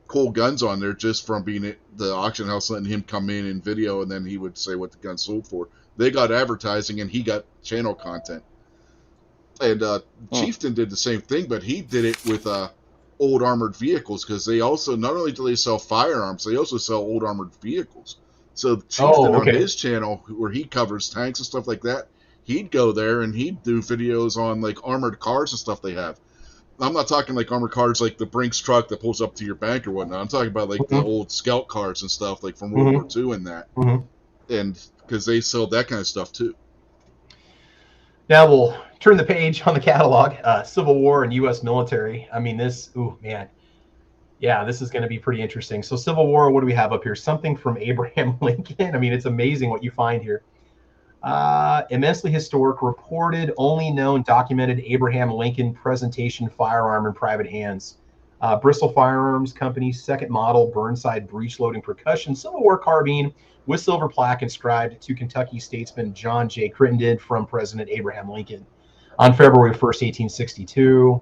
cool guns on there just from being at the auction house, letting him come in and video, and then he would say what the gun sold for. They got advertising, and he got channel content. And Chieftain did the same thing, but he did it with old armored vehicles, because they also, not only do they sell firearms, they also sell old armored vehicles. So Chieftain on his channel, where he covers tanks and stuff like that, he'd go there and he'd do videos on like armored cars and stuff they have. I'm not talking like armored cars like the Brinks truck that pulls up to your bank or whatnot. I'm talking about like the old scout cars and stuff like from World War II and that. And because they sell that kind of stuff too. Now we'll turn the page on the catalog. Civil War and U.S. military. I mean, this, ooh, man. Yeah, this is going to be pretty interesting. So Civil War, what do we have up here? Something from Abraham Lincoln. I mean, it's amazing what you find here. Immensely historic, reported, only known, documented Abraham Lincoln presentation firearm in private hands. Bristol Firearms Company, second model, Burnside breech-loading percussion Civil War carbine with silver plaque inscribed to Kentucky statesman John J. Crittenden from President Abraham Lincoln on February 1st, 1862.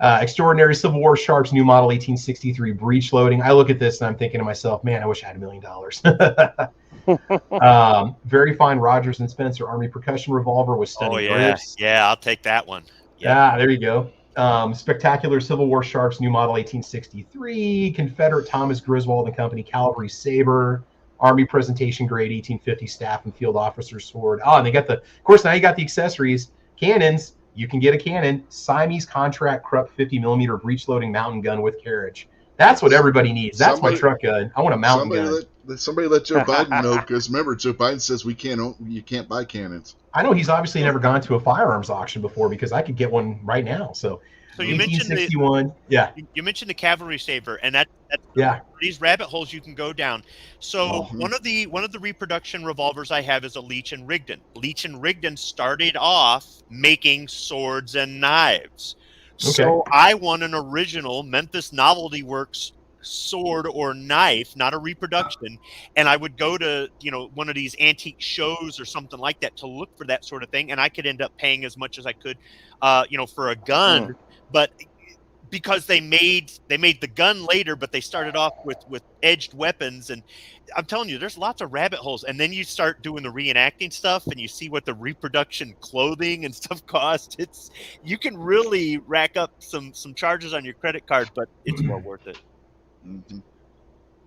Extraordinary Civil War Sharps new model 1863 breech loading. I look at this and I'm thinking to myself, man, I wish I had $1 million. Very fine Rogers and Spencer Army percussion revolver with stunning grips. Yeah, I'll take that one. Yeah, there you go. Spectacular Civil War Sharps new model 1863. Confederate Thomas Griswold and Company cavalry saber. Army presentation grade 1850 staff and field officer sword. Oh, and they got the, of course, now you got the accessories, cannons. You can get a cannon, Siamese contract Krupp 50mm breech loading mountain gun with carriage. That's what everybody needs. That's my truck gun. I want a mountain gun. Somebody let Joe Biden know, because remember, Joe Biden says you can't buy cannons. I know he's obviously never gone to a firearms auction before, because I could get one right now. So you mentioned you mentioned the cavalry saber, and that's these rabbit holes you can go down. So one of the reproduction revolvers I have is a Leach and Rigdon. Leach and Rigdon started off making swords and knives. Okay. So I want an original Memphis Novelty Works sword or knife, not a reproduction, and I would go to one of these antique shows or something like that to look for that sort of thing, and I could end up paying as much as I could for a gun. But because they made the gun later, but they started off with edged weapons, and I'm telling you, there's lots of rabbit holes. And then you start doing the reenacting stuff, and you see what the reproduction clothing and stuff cost. You can really rack up some charges on your credit card, but it's well worth it.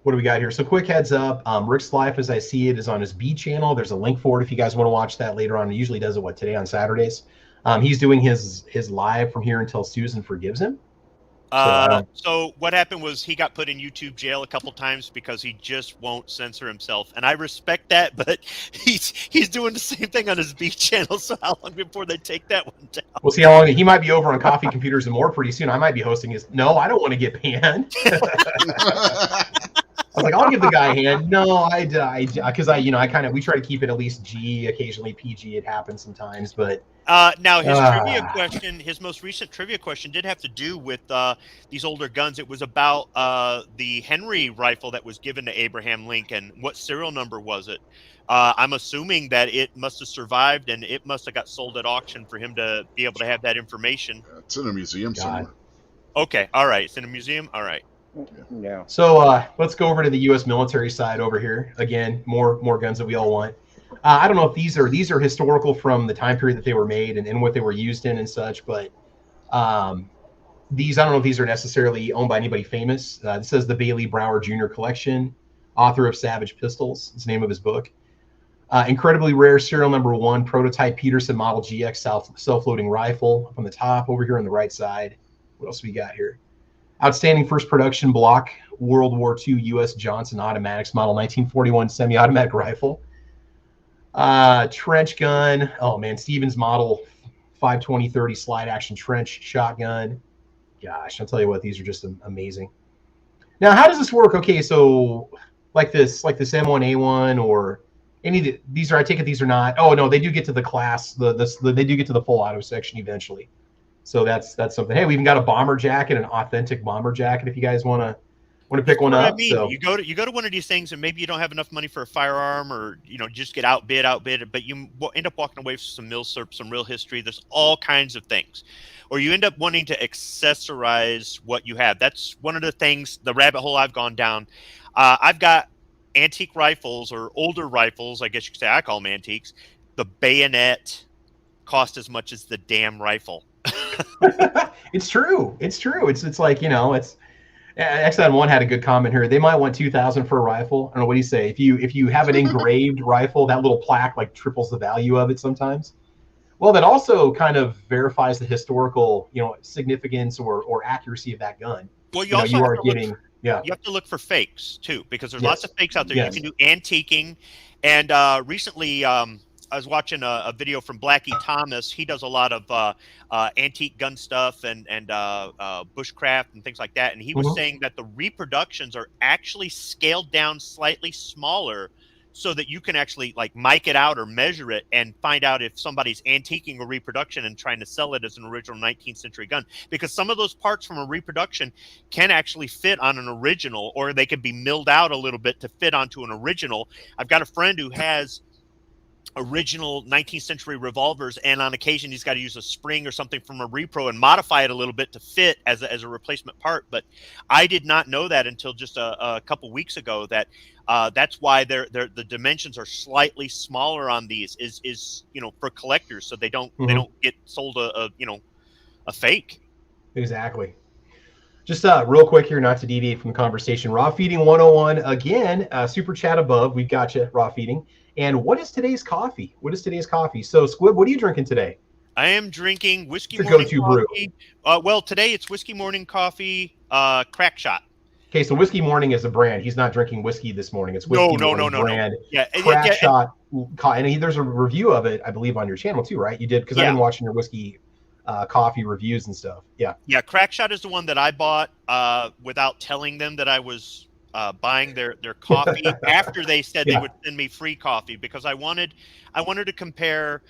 What do we got here? So quick heads up, Rick's Life as I see it is on his B channel. There's a link for it if you guys want to watch that later on. He usually does it today on Saturdays. He's doing his live from here until Susan forgives him. So what happened was he got put in YouTube jail a couple times because he just won't censor himself, and I respect that. But he's doing the same thing on his B channel. So how long before they take that one down? We'll see how long. He might be over on Coffee, Computers, and More pretty soon. I might be hosting his. No, I don't want to get banned. I was like, I'll give the guy a hand. No, because we try to keep it at least G, occasionally PG. It happens sometimes, but now his trivia question, his most recent trivia question, did have to do with these older guns. It was about the Henry rifle that was given to Abraham Lincoln. What serial number was it? I'm assuming that it must have survived, and it must have got sold at auction for him to be able to have that information. It's in a museum somewhere. Okay, all right, it's in a museum. All right. Yeah. So let's go over to the U.S. military side over here. Again, more guns that we all want. I don't know if these are historical from the time period that they were made and what they were used in and such, but these, I don't know if these are necessarily owned by anybody famous. This says the Bailey Brower Jr. Collection, author of Savage Pistols. It's the name of his book. Incredibly rare serial number 1 prototype Peterson Model GX self-loading rifle up on the top over here on the right side. What else we got here? Outstanding first production block World War II U.S. Johnson Automatics Model 1941 semi-automatic rifle. Trench gun. Oh man, Stevens Model 520-30 slide action trench shotgun. Gosh, I'll tell you what, these are just amazing. Now, how does this work? Okay, so like this M1A1 or any of these are, I take it these are not. Oh no, they do get to the class. They do get to the full auto section eventually. So that's something. Hey, we even got a bomber jacket, an authentic bomber jacket. If you guys want to pick one up. I mean, so you go to one of these things, and maybe you don't have enough money for a firearm, or just get outbid, but you end up walking away with some milsurp, some real history. There's all kinds of things, or you end up wanting to accessorize what you have. That's one of the things, the rabbit hole I've gone down. I've got antique rifles, or older rifles, I guess you could say. I call them antiques. The bayonet cost as much as the damn rifle. It's true. It's like, it's XN1 had a good comment here. They might want $2,000 for a rifle. I don't know, what do you say? If you have an engraved rifle, that little plaque like triples the value of it sometimes. Well, that also kind of verifies the historical, significance or accuracy of that gun. Well, you have to look for fakes too, because there's lots of fakes out there. You can do antiquing, and recently I was watching a video from Blackie Thomas. He does a lot of antique gun stuff and bushcraft and things like that. And he was saying that the reproductions are actually scaled down slightly smaller, so that you can actually like mic it out or measure it and find out if somebody's antiquing a reproduction and trying to sell it as an original 19th century gun. Because some of those parts from a reproduction can actually fit on an original, or they can be milled out a little bit to fit onto an original. I've got a friend who has original 19th century revolvers, and on occasion he's got to use a spring or something from a repro and modify it a little bit to fit as a replacement part. But I did not know that until just a couple weeks ago, that that's why the dimensions are slightly smaller on these, is for collectors, so they don't get sold a fake. Exactly. Just real quick here, not to deviate from the conversation. Raw Feeding 101 again. Super chat above. We got you, Raw Feeding. And what is today's coffee? So, Squib, what are you drinking today? I am drinking whiskey morning coffee. Well, today it's whiskey morning coffee, crack shot. Okay, so Whiskey Morning is a brand. He's not drinking whiskey this morning. It's whiskey brand. Yeah, crack shot. And there's a review of it, I believe, on your channel too, right? You did, because I've been watching your whiskey coffee reviews and stuff. Yeah, crack shot is the one that I bought without telling them that I was buying their coffee after they said they would send me free coffee, because I wanted to compare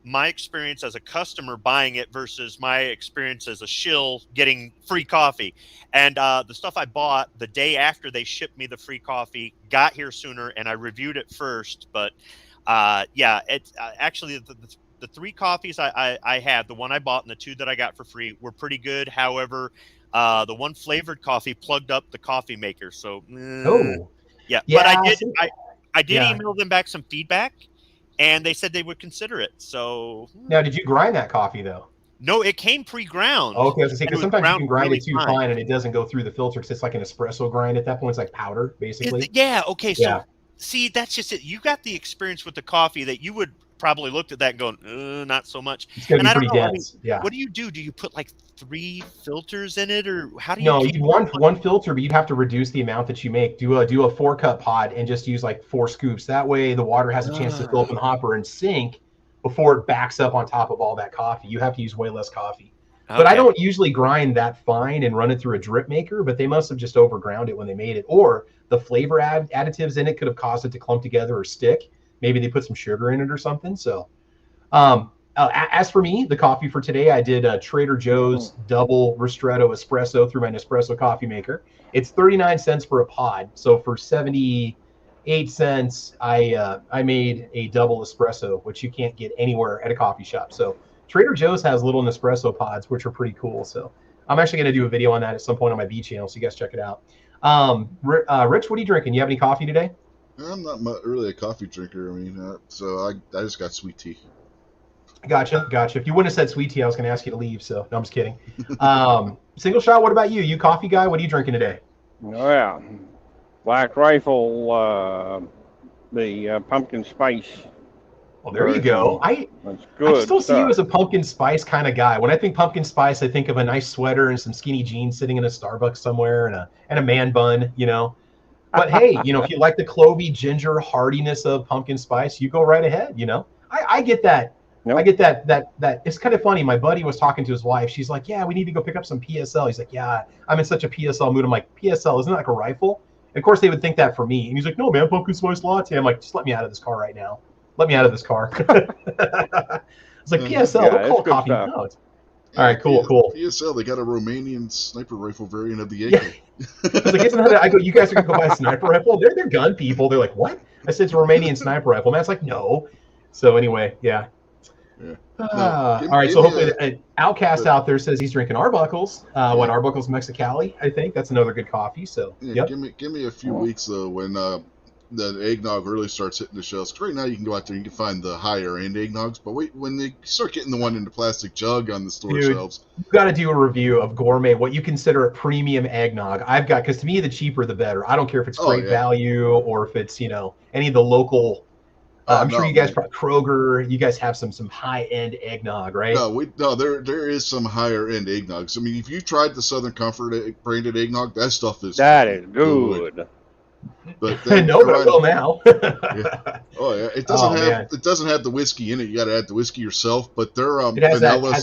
my experience as a customer buying it versus my experience as a shill getting free coffee. And the stuff I bought the day after they shipped me the free coffee got here sooner, and I reviewed it first. But it's actually the three coffees I had, the one I bought and the two that I got for free, were pretty good. However, the one flavored coffee plugged up the coffee maker. So, but I did email them back some feedback, and they said they would consider it. So now, did you grind that coffee though? No, it came pre-ground. Oh, okay, I was gonna say, because sometimes you can grind it too fine and it doesn't go through the filter, because it's like an espresso grind at that point. It's like powder, basically. Okay. So see, that's just it. You got the experience with the coffee that you would probably looked at that and going, not so much. It's gonna be pretty dense. What do you do? Do you put like 3 filters in it, or how do you? No, you want one filter, but you'd have to reduce the amount that you make. Do a 4-cup pod and just use like 4 scoops. That way, the water has a chance to fill up in the hopper and sink before it backs up on top of all that coffee. You have to use way less coffee. Okay. But I don't usually grind that fine and run it through a drip maker. But they must have just overground it when they made it, or the flavor additives in it could have caused it to clump together or stick. Maybe they put some sugar in it or something. So, as for me, the coffee for today, I did Trader Joe's double ristretto espresso through my Nespresso coffee maker. It's 39 cents for a pod. So for 78 cents, I made a double espresso, which you can't get anywhere at a coffee shop. So Trader Joe's has little Nespresso pods, which are pretty cool. So I'm actually going to do a video on that at some point on my B channel, so you guys check it out. Rich, what are you drinking? You have any coffee today? I'm not really a coffee drinker. I mean, so I just got sweet tea. Gotcha. If you wouldn't have said sweet tea, I was going to ask you to leave. So no, I'm just kidding. Single shot. What about you? You coffee guy? What are you drinking today? Oh yeah, Black Rifle, the pumpkin spice. Well, there you go. That's good. I still see you as a pumpkin spice kind of guy. When I think pumpkin spice, I think of a nice sweater and some skinny jeans sitting in a Starbucks somewhere and a man bun, But hey, if you like the clovey ginger hardiness of pumpkin spice, you go right ahead. I get that. Nope. I get that. It's kind of funny. My buddy was talking to his wife. She's like, "Yeah, we need to go pick up some PSL." He's like, "Yeah, I'm in such a PSL mood." I'm like, "PSL, isn't that like a rifle?" And of course, they would think that for me. And he's like, "No, man, pumpkin spice latte." I'm like, "Just let me out of this car right now. Let me out of this car." It's like PSL. Don't call coffee. No, All right, cool. PSL, they got a Romanian sniper rifle variant of the AK. I was like, isn't that? I go, you guys are gonna go buy a sniper rifle? They're gun people. They're like, what? I said it's a Romanian sniper rifle. Man, it's like, no. So anyway, yeah. All right, so hopefully Outcast out there says he's drinking Arbuckles. What Arbuckles Mexicali? I think that's another good coffee. So yeah, give me a few weeks though when the eggnog really starts hitting the shelves. Right now you can go out there and you can find the higher end eggnogs, but wait, when they start getting the one in the plastic jug on the store shelves, you got to do a review of gourmet, what you consider a premium eggnog. I've got, because to me the cheaper the better. I don't care if it's great value or if it's any of the local. I'm sure you guys probably Kroger. You guys have some high end eggnog, right? No, there is some higher end eggnogs. I mean, if you tried the Southern Comfort branded eggnog, that stuff is good. But no, but I will now. Yeah. Oh yeah, it doesn't have the whiskey in it. You got to add the whiskey yourself. But their vanilla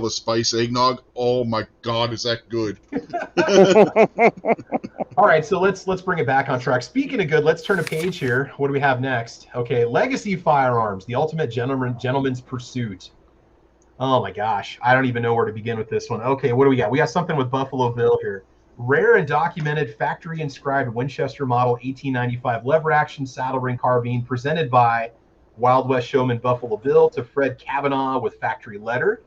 spice eggnog. Oh my God, is that good? All right, so let's bring it back on track. Speaking of good, let's turn a page here. What do we have next? Okay, Legacy Firearms, the ultimate gentleman's pursuit. Oh my gosh, I don't even know where to begin with this one. Okay, what do we got? We got something with Buffalo Bill here. Rare and documented factory inscribed Winchester model 1895 lever action saddle ring carbine presented by Wild West showman Buffalo Bill to Fred Kavanaugh with factory letter.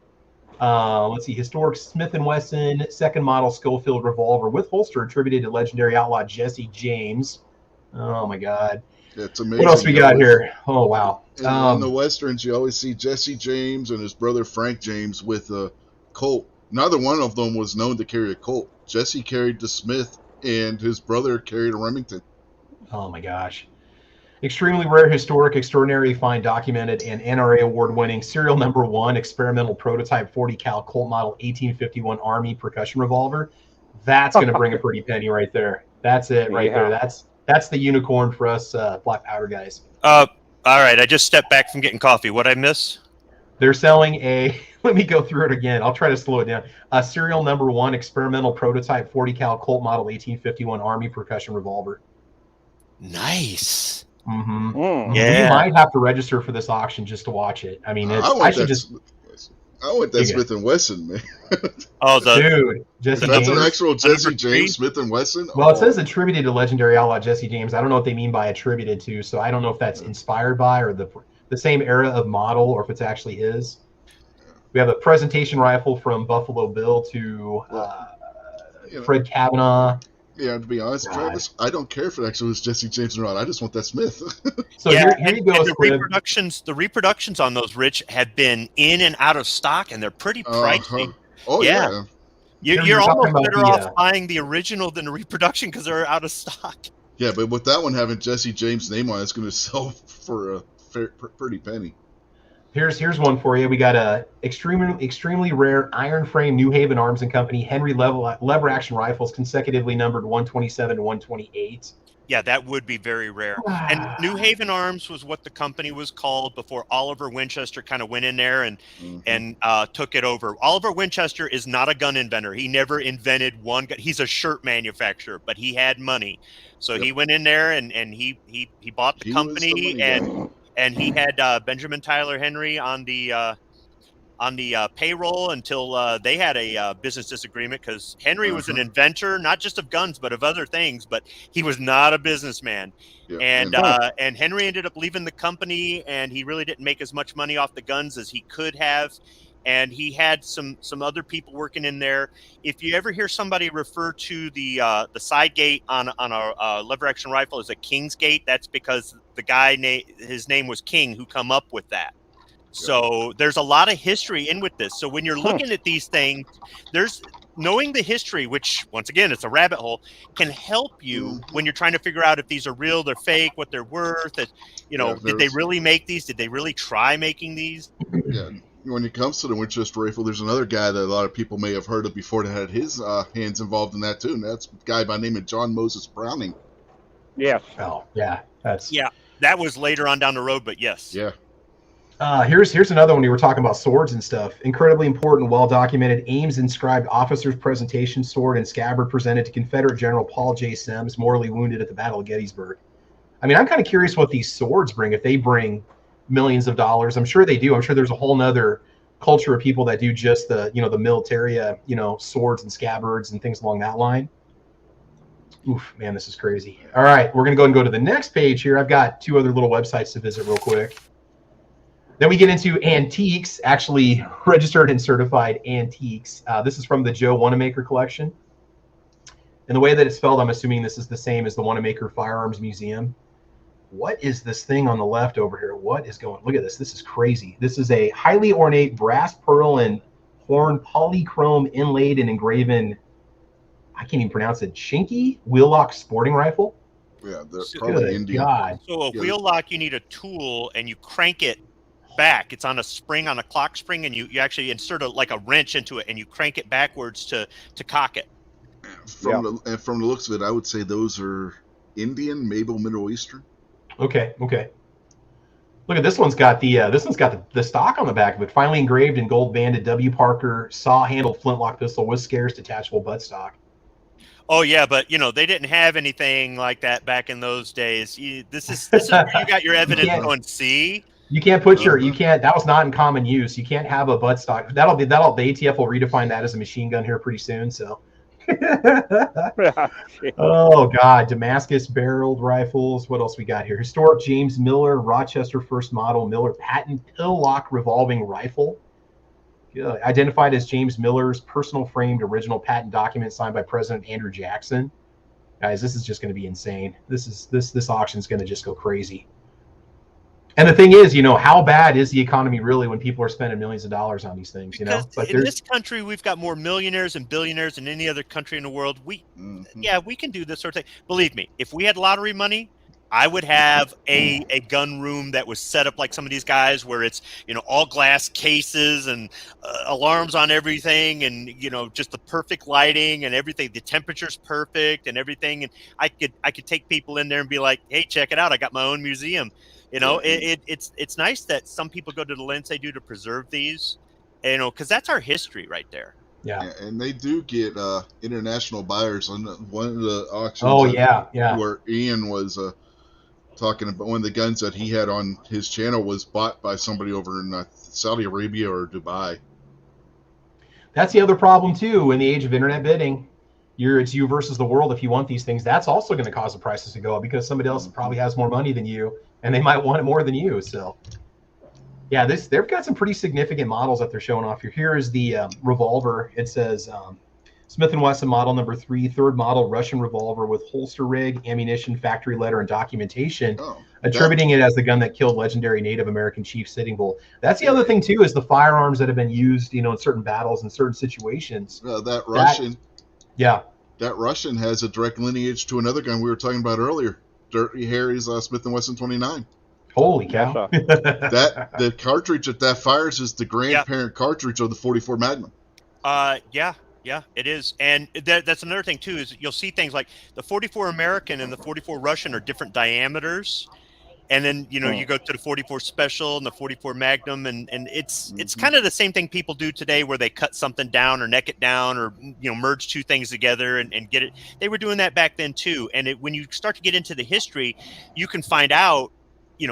Let's see, historic Smith & Wesson second model Schofield revolver with holster attributed to legendary outlaw Jesse James. Oh my God. It's amazing. What else we got here? Oh wow. In the Westerns, you always see Jesse James and his brother Frank James with a Colt. Neither one of them was known to carry a Colt. Jesse carried the Smith, and his brother carried a Remington. Oh my gosh. Extremely rare, historic, extraordinary, fine, documented, and NRA award-winning serial number 1 experimental prototype 40 cal Colt model 1851 Army percussion revolver. That's going to bring a pretty penny right there. That's it right there. That's the unicorn for us black powder guys. All right, I just stepped back from getting coffee. What'd I miss? They're selling a, let me go through it again. I'll try to slow it down. A serial number 1 experimental prototype 40 cal Colt model 1851 Army percussion revolver. Nice. Mm-hmm. Yeah. You might have to register for this auction just to watch it. I mean, I want that Smith & Wesson, man. Dude, Jesse James. That's an actual Jesse James Smith & Wesson? Well, it says attributed to legendary outlaw Jesse James. I don't know what they mean by attributed to, so I don't know if that's inspired by or the same era of model or if it's actually his. We have a presentation rifle from Buffalo Bill to Fred Kavanaugh. Yeah, to be honest, Travis, I don't care if it actually was Jesse James or not. I just want that Smith. So here you go. The reproductions on those, Rich, have been in and out of stock, and they're pretty pricey. Oh yeah. You're almost better off buying the original than the reproduction because they're out of stock. Yeah, but with that one having Jesse James' name on it, it's going to sell for a pretty penny. Here's one for you. We got a extremely rare iron frame New Haven Arms and Company Henry lever action rifles consecutively numbered 127 to 128. Yeah, that would be very rare. And New Haven Arms was what the company was called before Oliver Winchester kind of went in there and took it over. Oliver Winchester is not a gun inventor. He never invented one gun. He's a shirt manufacturer, but he had money. So he went in there and he bought the company and he had Benjamin Tyler Henry on the payroll until they had a business disagreement because Henry was an inventor, not just of guns, but of other things, but he was not a businessman. Yeah. And Henry ended up leaving the company and he really didn't make as much money off the guns as he could have. And he had some other people working in there. If you ever hear somebody refer to the side gate on a lever action rifle as a King's gate, that's because the guy, his name was King, who come up with that. So there's a lot of history in with this. So when you're looking at these things, knowing the history, which once again, it's a rabbit hole, can help you when you're trying to figure out if these are real, they're fake, what they're worth. Did they really make these? Did they really try making these? Yeah. When it comes to the Winchester rifle, there's another guy that a lot of people may have heard of before that had his hands involved in that too, and that's a guy by the name of John Moses Browning. Yes. Oh, yeah. That was later on down the road, but yes. Yeah. Here's another one. You were talking about swords and stuff. Incredibly important, well-documented. Ames inscribed officer's presentation sword and scabbard presented to Confederate General Paul J. Semmes, mortally wounded at the Battle of Gettysburg. I mean, I'm kind of curious what these swords bring. If they bring millions of dollars, I'm sure they do. I'm sure there's a whole nother culture of people that do just the, the military, swords and scabbards and things along that line. Oof, man, this is crazy. All right, we're going to go and go to the next page here. I've got 2 other little websites to visit real quick. Then we get into antiques, actually registered and certified antiques. This is from the Joe Wanamaker collection. And the way that it's spelled, I'm assuming this is the same as the Wanamaker Firearms Museum. What is this thing on the left over here? What is going? Look at this. This is crazy. This is a highly ornate brass, pearl, and horn polychrome inlaid and engraven, I can't even pronounce it, Shinky wheel-lock sporting rifle. Yeah, they're probably Indian. God. So a wheel lock, you need a tool, and you crank it back. It's on a spring, on a clock spring, and you actually insert like a wrench into it, and you crank it backwards to cock it. From the looks of it, I would say those are Indian, maybe Middle Eastern. Okay. Look at this one's got the stock on the back of it, finely engraved in gold banded W. Parker saw-handled flintlock pistol with scarce detachable buttstock. Oh yeah, but they didn't have anything like that back in those days. This is where you got your evidence on C. You can't put that was not in common use. You can't have a buttstock. The ATF will redefine that as a machine gun here pretty soon. So. Oh God, Damascus barreled rifles. What else we got here? Historic James Miller Rochester first model Miller patent pill lock revolving rifle. Identified as James Miller's personal framed original patent document signed by President Andrew Jackson. Guys, this is just going to be insane. This auction is going to just go crazy. And the thing is, how bad is the economy really when people are spending millions of dollars on these things? It's like in this country, we've got more millionaires and billionaires than any other country in the world. We can do this sort of thing. Believe me, if we had lottery money, I would have a gun room that was set up like some of these guys, where it's all glass cases and alarms on everything, and just the perfect lighting and everything. The temperature's perfect and everything, and I could take people in there and be like, hey, check it out, I got my own museum. It's nice that some people go to the lengths they do to preserve these, because that's our history right there. Yeah, and they do get international buyers on one of the auctions. Oh yeah. Where Ian was talking about, one of the guns that he had on his channel was bought by somebody over in Saudi Arabia or Dubai. That's the other problem too. In the age of internet bidding, it's you versus the world. If you want these things, that's also going to cause the prices to go up because somebody else probably has more money than you, and they might want it more than you. So, yeah, they've got some pretty significant models that they're showing off here. Here is the revolver. It says Smith & Wesson model number 3, third model Russian revolver with holster rig, ammunition, factory letter, and documentation, attributing it as the gun that killed legendary Native American chief Sitting Bull. That's the other thing too, is the firearms that have been used, in certain battles and certain situations. That Russian has a direct lineage to another gun we were talking about earlier, Dirty Harry's Smith & Wesson 29. Holy cow! The cartridge that fires is the grandparent cartridge of the 44 Magnum. Yeah, it is. And that's another thing too, is you'll see things like the 44 American and the 44 Russian are different diameters. And then, you go to the 44 Special and the 44 Magnum, and it's kind of the same thing people do today, where they cut something down or neck it down, or merge two things together and get it. They were doing that back then too. And when you start to get into the history, you can find out,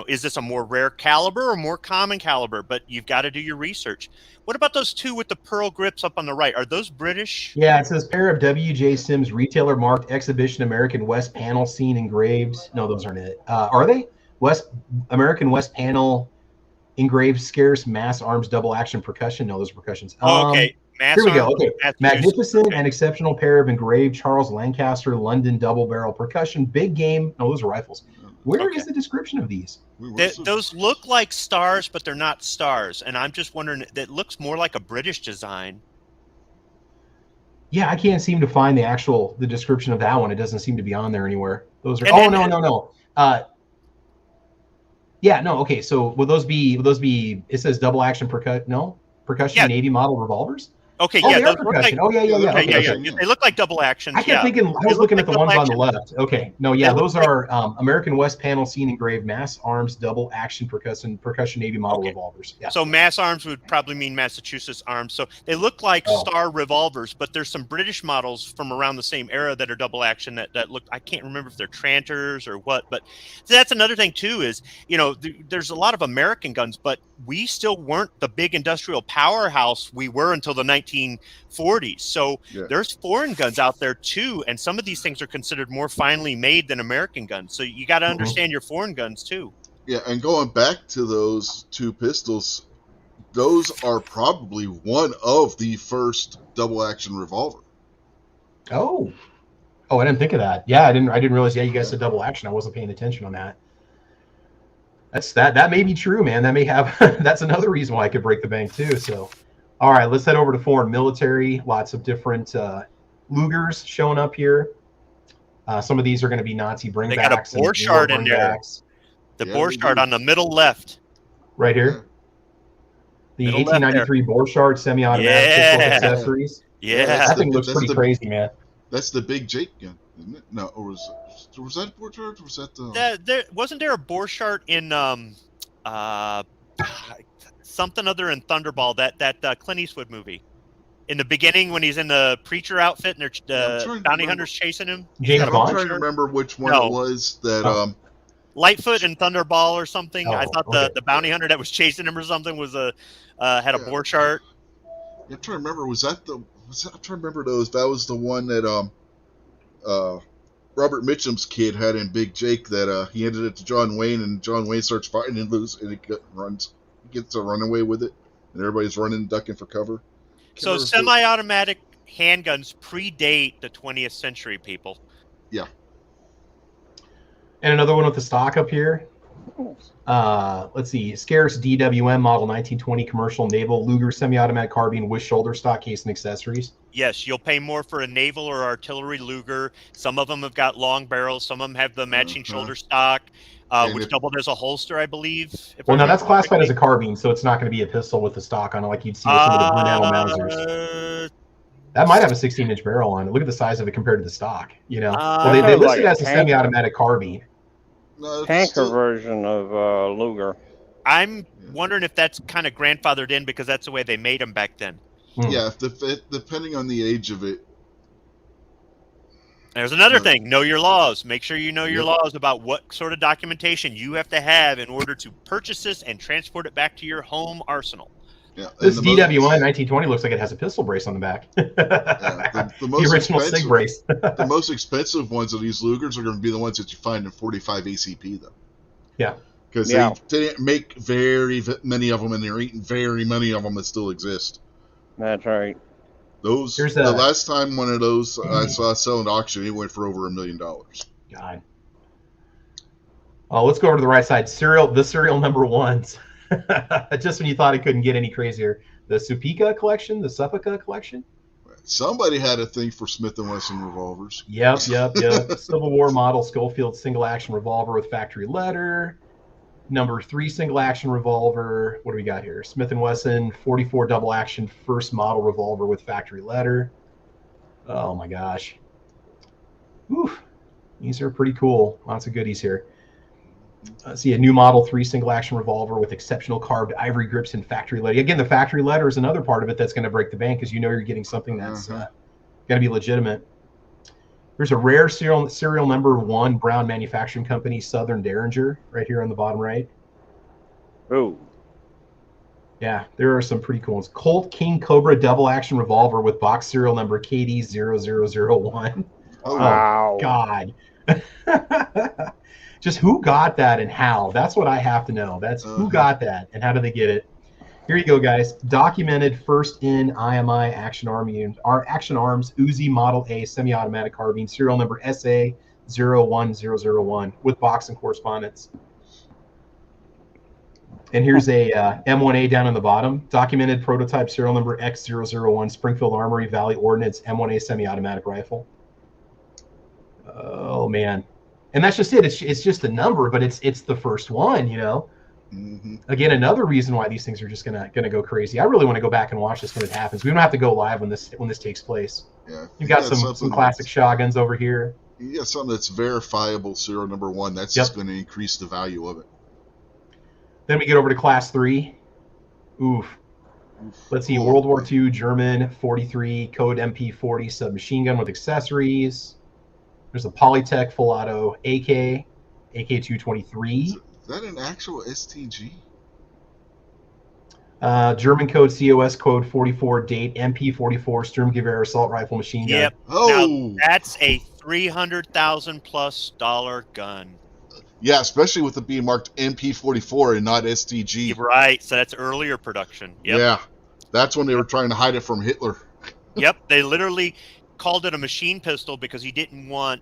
is this a more rare caliber or more common caliber? But you've got to do your research. What about those two with the pearl grips up on the right? Are those British? Yeah, it says pair of W.J. Sims retailer marked Exhibition American West panel scene engraved. No, those aren't it. Are they? American West panel engraved scarce mass arms double action percussion. No, those are percussions. Okay. Here we go. Okay. Magnificent and exceptional pair of engraved Charles Lancaster London double barrel percussion big game. No, those are rifles. Where is the description of these? Those look like stars, but they're not stars. And I'm just wondering, that looks more like a British design. Yeah, I can't seem to find the description of that one. It doesn't seem to be on there anywhere. Those are no. Yeah, no, okay. So would those be it says double action percussion Navy model revolvers? Okay, Oh, yeah, they are those look percussion. like, Oh, yeah. Yeah. They look like double actions. I kept thinking, I was looking at the ones on the left. Okay, no, yeah, those are American West panel scene engraved mass arms double action percussion Navy model revolvers. Yeah. So mass arms would probably mean Massachusetts arms. So they look like Star revolvers, but there's some British models from around the same era that are double action that look. I can't remember if they're Tranters or what, but that's another thing too. Is there's a lot of American guns, but we still weren't the big industrial powerhouse we were until the 1940s. So there's foreign guns out there too, and some of these things are considered more finely made than American guns. So you got to understand your foreign guns too. Yeah, and going back to those two pistols, those are probably one of the first double action revolver. Oh, I didn't think of that. Yeah, I didn't realize. Yeah, you guys said double action. I wasn't paying attention on that. That may be true, man. That may have. That's another reason why I could break the bank too. So, all right, let's head over to foreign military. Lots of different Lugers showing up here. Some of these are going to be Nazi bringbacks. They got a Borchardt in there. The Borchardt on the middle left. Right here. The middle 1893 Borchardt semi-automatic pistol accessories. Yeah. That thing looks pretty crazy, man. That's the big Jake gun, isn't it? No, or was that Borchardt? Was that wasn't there a Borchardt in something other in Thunderball, that Clint Eastwood movie? In the beginning, when he's in the preacher outfit and the bounty hunters chasing him. I'm trying to remember which one it was that. Lightfoot and Thunderball or something. I thought the bounty hunter that was chasing him or something was had a Borchardt. I'm trying to remember. I'm trying to remember those. That was the one that Robert Mitchum's kid had in Big Jake. That he handed it to John Wayne, and John Wayne starts fighting and loses, and he gets a runaway with it, and everybody's running, ducking for cover. So semi-automatic handguns predate the 20th century, people. Yeah. And another one with the stock up here. Let's see. Scarce DWM model 1920 commercial naval Luger semi-automatic carbine with shoulder stock case and accessories. Yes, you'll pay more for a naval or artillery Luger. Some of them have got long barrels. Some of them have the matching shoulder stock, which doubled as a holster, I believe. Well, now that's classified as a carbine, so it's not going to be a pistol with the stock on it like you'd see with some of the Brunel Mausers. That might have a 16-inch barrel on it. Look at the size of it compared to the stock. Well, they listed it as a semi-automatic carbine. Tanker version of Luger. I'm wondering if that's kind of grandfathered in because that's the way they made them back then. Yeah, depending on the age of it. There's another thing. Know your laws. Make sure you know your laws about what sort of documentation you have to have in order to purchase this and transport it back to your home arsenal. Yeah, this DWI 1920 looks like it has a pistol brace on the back. The original SIG brace. The most expensive ones of these Lugers are going to be the ones that you find in 45 ACP, though. Yeah. Because they didn't make very many of them, and there ain't very many of them that still exist. That's right. The last time one of those I saw selling at auction, it went for over $1 million. God. Oh, let's go over to the right side. The serial number ones. Just when you thought it couldn't get any crazier. The Supika collection, the Supika collection. Somebody had a thing for Smith & Wesson revolvers. Yep. Civil War model Schofield single action revolver with factory letter. Number 3 single action revolver. What do we got here? Smith & Wesson 44 double action first model revolver with factory letter. Oh my gosh. Whew. These are pretty cool. Lots of goodies here. See a new model 3 single action revolver with exceptional carved ivory grips and factory letter. Again, the factory letter is another part of it that's going to break the bank because you're getting something that's going to be legitimate. There's a rare serial number 1 Brown Manufacturing Company Southern Derringer right here on the bottom right. Oh. Yeah, there are some pretty cool ones. Colt King Cobra double action revolver with box serial number KD0001. Oh, wow. God. Just who got that and how? That's what I have to know. That's who got that and how did they get it? Here you go, guys. Documented first in IMI Action Arms Uzi Model A semi-automatic carbine, serial number SA01001 with box and correspondence. And here's a M1A down on the bottom. Documented prototype serial number X001 Springfield Armory Valley Ordnance M1A semi-automatic rifle. Oh man. And that's just it. It's just a number, but it's the first one, Again, another reason why these things are just gonna go crazy. I really want to go back and watch this when it happens. We don't have to go live when this takes place. Yeah, You've got some classic shotguns over here. You got something that's verifiable, serial number 1. That's just going to increase the value of it. Then we get over to Class 3. Oof. Let's see, World War II German 43 Code MP40 submachine gun with accessories. There's a Polytech full auto AK 223. Is that an actual STG? German code COS code 44 date MP44 Sturmgewehr assault rifle machine gun. Yep. Oh, now, that's a $300,000+ gun. Yeah, especially with it being marked MP44 and not STG. Right. So that's earlier production. Yep. Yeah, that's when they were trying to hide it from Hitler. Yep. They literally called it a machine pistol because he didn't want.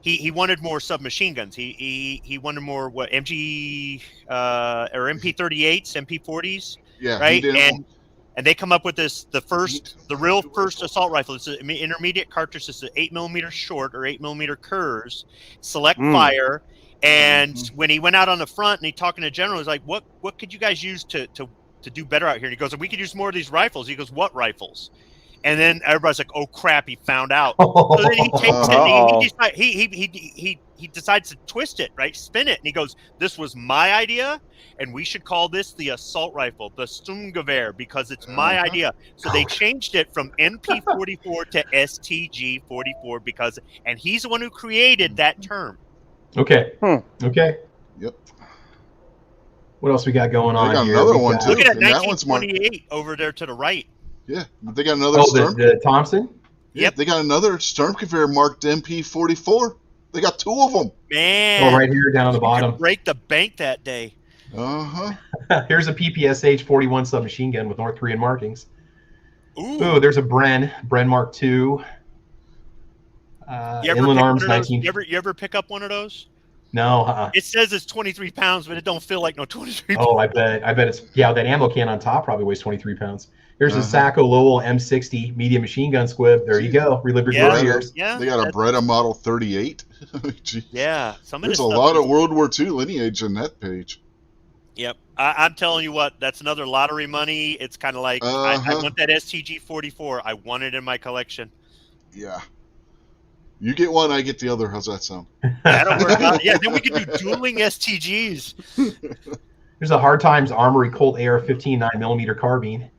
He wanted more submachine guns. He wanted more MG or MP38s, MP40s. Yeah, right. And they come up with the real first assault rifle. It's an intermediate cartridge. It's an 8mm short or 8mm Kurs. Select fire. And when he went out on the front and he talking to general, he's like, "What could you guys use to do better out here?" And he goes, "We could use more of these rifles." He goes, "What rifles?" And then everybody's like, "Oh crap!" He found out. So then he takes it. And he decides to twist it, right? Spin it, and he goes, "This was my idea, and we should call this the assault rifle, the Sturmgewehr, because it's my idea." So they changed it from MP44 to STG44 and he's the one who created that term. Okay. Okay. Yep. What else we got going on got here? Another one too. Look at that 1928 over there to the right. Yeah, but they got another. The Thompson. Yep, they got another Sturmgewehr marked MP44. They got 2 of them. Man. Oh, right here down on the bottom. Break the bank that day. Here's a PPSH 41 submachine gun with North Korean markings. Ooh, there's a Bren Mark II. Inland Arms 19. You ever pick up one of those? No. It says it's 23 pounds, but it don't feel like no 23 pounds. Oh, I bet it's that ammo can on top probably weighs 23 pounds. Here's a Sacco Lowell M60 medium machine gun squib. There you go. Relive your glory years. Yeah, they got a Breda Model 38. Yeah, there's a lot of World War II lineage in that page. Yep, I'm telling you what, that's another lottery money. It's kind of like I want that STG 44. I want it in my collection. Yeah. You get one, I get the other. How's that sound? That'll work out. Yeah, then we can do dueling STGs. There's a Hard Times Armory Colt AR-15 9mm carbine.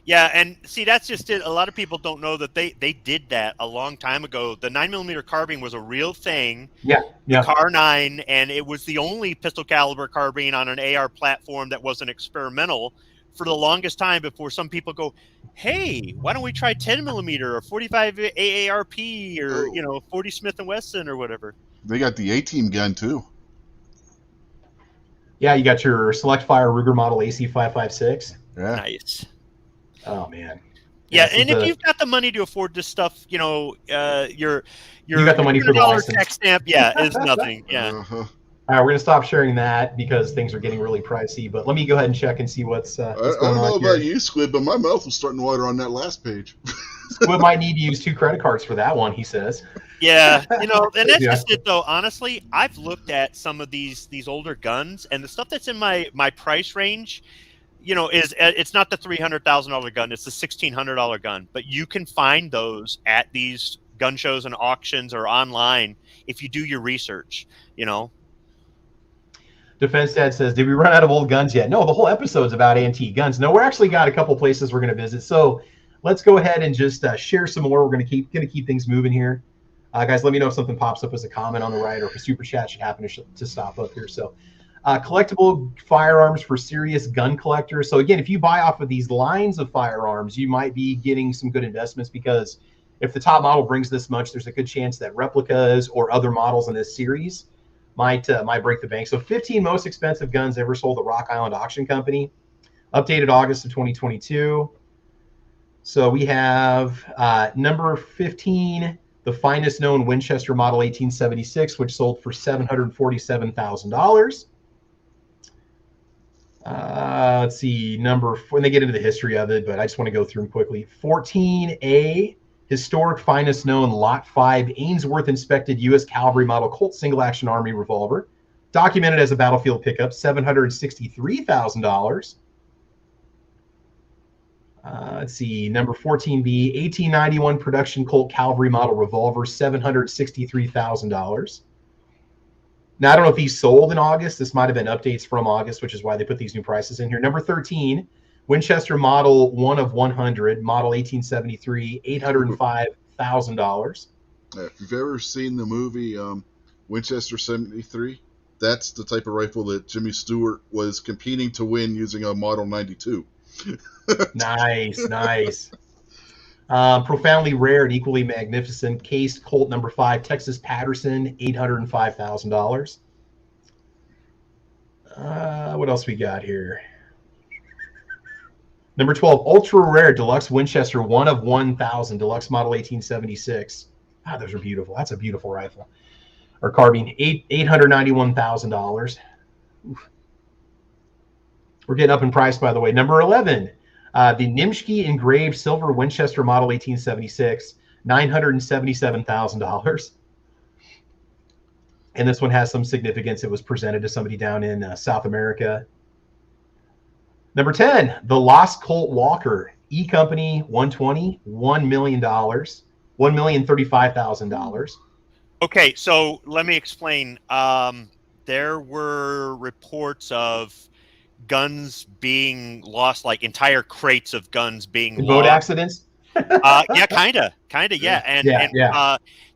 Yeah, and see, that's just it. A lot of people don't know that they did that a long time ago. The 9mm carbine was a real thing. Yeah. Car 9, and it was the only pistol caliber carbine on an AR platform that wasn't experimental for the longest time before some people go, "Hey, why don't we try 10mm or 45 AARP or 40 Smith & Wesson or whatever." They got the A-Team gun too. Yeah, you got your Select Fire Ruger model AC556. Yeah. Nice. Oh man. Yeah, and if you've got the money to afford this stuff, you got the money for the license. Tax stamp, is nothing. Yeah. All right, we're going to stop sharing that because things are getting really pricey. But let me go ahead and check and see what's going on here. I don't know about you, Squid, but my mouth was starting to water on that last page. Squid might need to use 2 credit cards for that one, he says. Yeah, and that's just it, though. Honestly, I've looked at some of these older guns, and the stuff that's in my price range, it's not the $300,000 gun. It's the $1,600 gun. But you can find those at these gun shows and auctions or online if you do your research, Defense Dad says, did we run out of old guns yet? No, the whole episode's about antique guns. No, we're actually got a couple places we're going to visit. So let's go ahead and just share some more. We're going to keep things moving here. Guys, let me know if something pops up as a comment on the right or if a super chat should happen to stop up here. So collectible firearms for serious gun collectors. So again, if you buy off of these lines of firearms, you might be getting some good investments because if the top model brings this much, there's a good chance that replicas or other models in this series might break the bank. So 15 most expensive guns ever sold at Rock Island Auction Company, updated August of 2022. So we have number 15, the finest known Winchester Model 1876, which sold for $747,000. Let's see, when they get into the history of it, but I just want to go through them quickly. 14A, historic finest known Lot 5 Ainsworth inspected U.S. Cavalry Model Colt single action Army revolver, Documented as a battlefield pickup, $763,000. Let's see, number 14B, 1891 production Colt Cavalry model revolver, $763,000. Now, I don't know if these sold in August. This might have been updates from August, which is why they put these new prices in here. Number 13, Winchester Model 1 of 100, Model 1873, $805,000. If you've ever seen the movie Winchester 73, that's the type of rifle that Jimmy Stewart was competing to win using a Model 92. Nice. Profoundly rare and equally magnificent cased Colt number 5, Texas Patterson, $805,000. What else we got here? Number 12, ultra rare deluxe Winchester 1 of 1,000, deluxe model 1876. Ah, those are beautiful. That's a beautiful rifle. Or carbine, $891,000. We're getting up in price, by the way. Number 11, the Nimschke engraved silver Winchester model 1876, $977,000. And this one has some significance. It was presented to somebody down in South America. Number 10, the Lost Colt Walker E Company 120, $1 million, $1,035,000. Okay, so let me explain. There were reports of guns being lost, like entire crates of guns being lost. Boat accidents? Yeah, kind of, yeah. And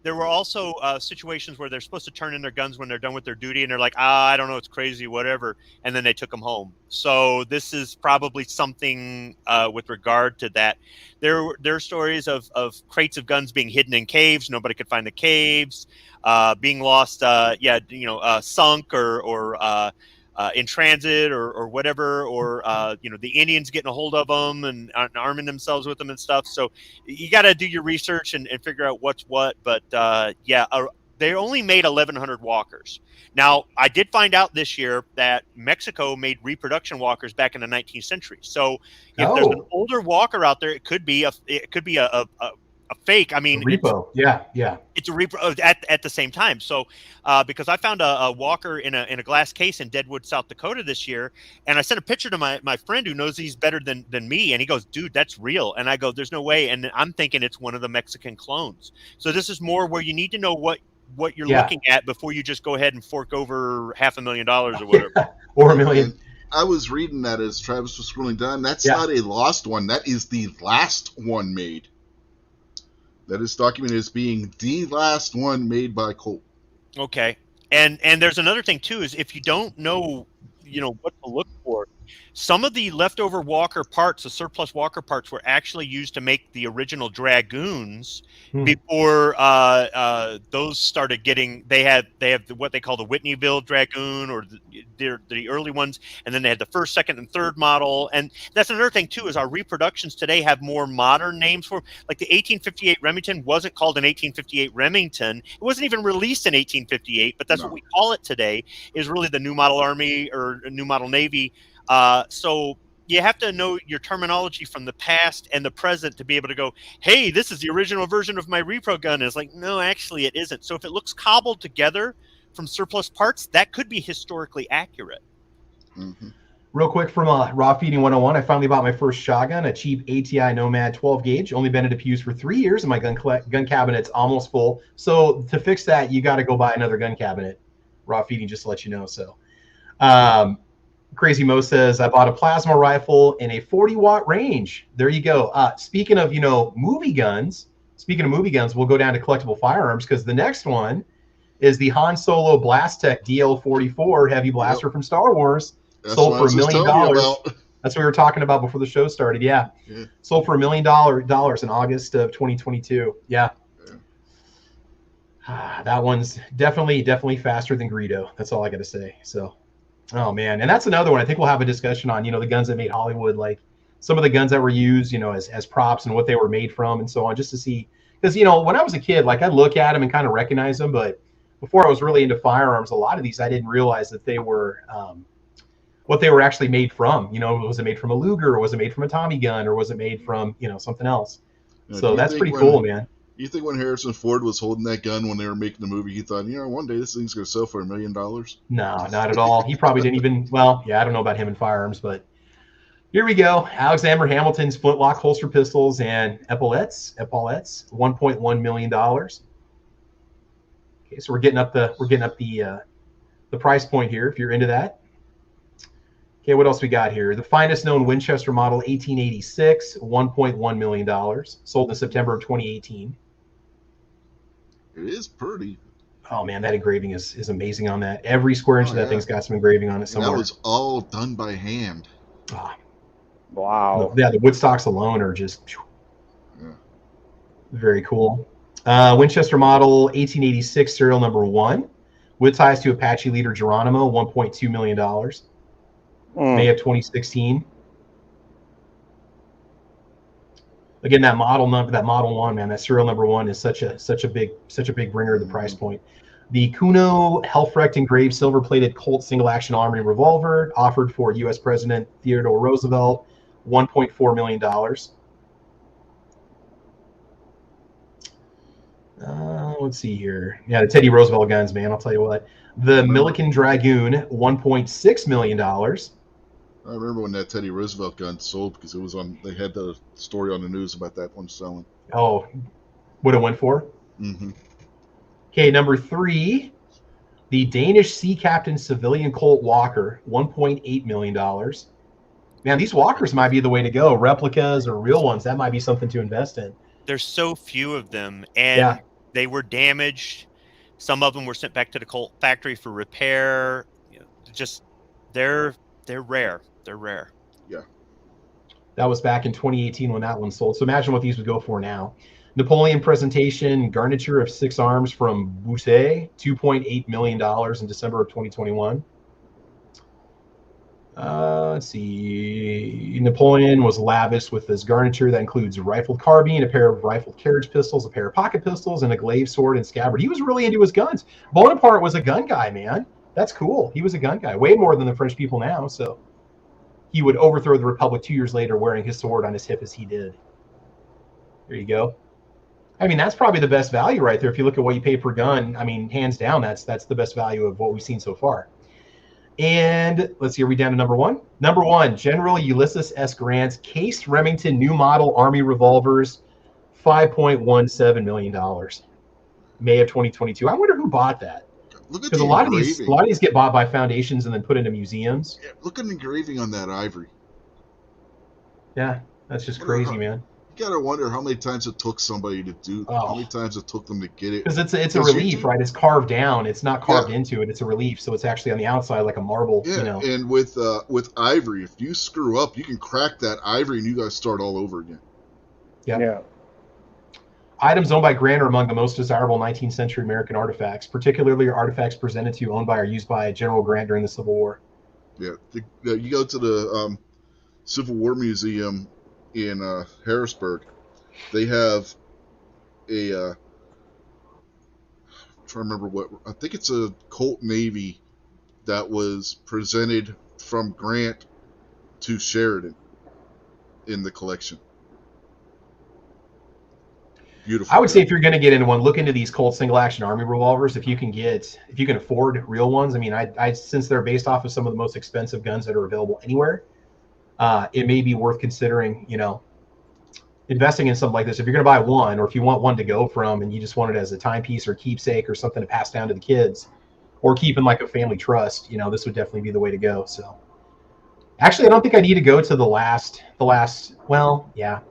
there were also situations where they're supposed to turn in their guns when they're done with their duty, and they're like, I don't know, it's crazy, whatever, and then they took them home. So this is probably something with regard to that. There are stories of crates of guns being hidden in caves. Nobody could find the caves, being lost, sunk or in transit or whatever, or the Indians getting a hold of them and arming themselves with them and stuff. So you got to do your research and figure out what's what. But they only made 1,100 walkers. Now, I did find out this year that Mexico made reproduction walkers back in the 19th century. So if there's an older walker out there, it could be a fake. I mean, repo. It's a repo at the same time. So, because I found a walker in a glass case in Deadwood, South Dakota this year, and I sent a picture to my friend who knows he's better than me, and he goes, "Dude, that's real." And I go, "There's no way." And I'm thinking it's one of the Mexican clones. So this is more where you need to know what you're looking at before you just go ahead and fork over $500,000 or whatever, or $1 million. I was reading that as Travis was scrolling down. That's not a lost one. That is the last one made. That is documented as being the last one made by Colt. Okay. And there's another thing too, is if you don't know, what to look for, some of the leftover Walker parts, the surplus Walker parts, were actually used to make the original Dragoons before those started getting. They have what they call the Whitneyville Dragoon, or the early ones, and then they had the first, second, and third model. And that's another thing too, is our reproductions today have more modern names for. Like the 1858 Remington wasn't called an 1858 Remington. It wasn't even released in 1858, but that's what we call it today. Is really the New Model Army or New Model Navy. So you have to know your terminology from the past and the present to be able to go, hey, this is the original version of my repro gun. And it's like, no, actually it isn't. So if it looks cobbled together from surplus parts, that could be historically accurate. Mm-hmm. Real quick from Raw Feeding 101, I finally bought my first shotgun, a cheap ATI Nomad 12 gauge. Only been at use for 3 years, and my gun cabinet's almost full. So to fix that, you got to go buy another gun cabinet. Raw Feeding, just to let you know. So Crazy Mo says, I bought a plasma rifle in a 40-watt range. There you go. Speaking of, movie guns, we'll go down to collectible firearms, because the next one is the Han Solo Blast Tech DL44 heavy blaster from Star Wars. That's sold for $1 million. That's what we were talking about before the show started. Yeah. Sold for $1 million in August of 2022. Yeah. That one's definitely faster than Greedo. That's all I got to say. So, oh man. And that's another one. I think we'll have a discussion on, the guns that made Hollywood, like some of the guns that were used, as props and what they were made from and so on, just to see, because, when I was a kid, like I'd look at them and kind of recognize them. But before I was really into firearms, a lot of these, I didn't realize that they were, what they were actually made from. Was it made from a Luger, or was it made from a Tommy gun, or was it made from, something else? So that's pretty cool, man. You think when Harrison Ford was holding that gun when they were making the movie, he thought, one day this thing's going to sell for $1 million? No, not at all. He probably didn't even, well, yeah, I don't know about him and firearms, but here we go. Alexander Hamilton's flintlock holster pistols and epaulettes, $1.1 million. Okay, so we're getting up the price point here if you're into that. Okay, what else we got here? The finest known Winchester model, 1886, $1.1 million, sold in September of 2018. It is pretty. Oh man, that engraving is amazing on that. Every square inch of that thing's got some engraving on it somewhere. That was all done by hand. Wow. Yeah, the wood stocks alone are just very cool. Winchester model 1886, serial number 1, with ties to Apache leader Geronimo, $1.2 million. May of 2016. Again, that model 1, man, that serial number 1 is such a big bringer of the price point. The Kuno Helfrecht engraved silver-plated Colt single-action armory revolver offered for U.S. President Theodore Roosevelt, $1.4 million. Let's see here. Yeah, the Teddy Roosevelt guns, man. I'll tell you what. The Milliken Dragoon, $1.6 million. I remember when that Teddy Roosevelt gun sold because it was on. They had the story on the news about that one selling. Oh, what it went for? Mm-hmm. Okay, number 3, the Danish Sea Captain civilian Colt Walker, $1.8 million. Man, these Walkers might be the way to go. Replicas or real ones, that might be something to invest in. There's so few of them, and they were damaged. Some of them were sent back to the Colt factory for repair. Just they're rare. They're rare. Yeah. That was back in 2018 when that one sold. So imagine what these would go for now. Napoleon presentation garniture of 6 arms from Bousset, $2.8 million in December of 2021. Let's see. Napoleon was lavish with this garniture that includes a rifled carbine, a pair of rifled carriage pistols, a pair of pocket pistols, and a glaive sword and scabbard. He was really into his guns. Bonaparte was a gun guy, man. That's cool. He was a gun guy, way more than the French people now. So he would overthrow the Republic 2 years later wearing his sword on his hip as he did. There you go. I mean, that's probably the best value right there. If you look at what you pay per gun, I mean, hands down, that's the best value of what we've seen so far. And let's see, are we down to number 1? Number 1, General Ulysses S. Grant's Case Remington new model Army revolvers, $5.17 million. May of 2022. I wonder who bought that. Because a lot of these get bought by foundations and then put into museums. Yeah, look at the engraving on that ivory. Yeah, that's just crazy, man. You gotta wonder how many times it took somebody to do. How many times it took them to get it. Because it's a relief, right? It's carved down. It's not carved into it. It's a relief, so it's actually on the outside like a marble. Yeah, and with ivory, if you screw up, you can crack that ivory and you guys start all over again. Yeah. Items owned by Grant are among the most desirable 19th century American artifacts, particularly artifacts presented to, owned by, or used by General Grant during the Civil War. Yeah, you go to the Civil War Museum in Harrisburg. They have a I'm trying to remember what, I think it's a Colt Navy that was presented from Grant to Sheridan in the collection. Beautiful. I would say if you're going to get into one, look into these Colt single-action Army revolvers. If you can afford real ones. I mean, I since they're based off of some of the most expensive guns that are available anywhere, it may be worth considering, investing in something like this. If you're going to buy one, or if you want one to go from and you just want it as a timepiece or keepsake or something to pass down to the kids, or keep in like a family trust, this would definitely be the way to go. So, actually, I don't think I need to go to the last. Well, yeah.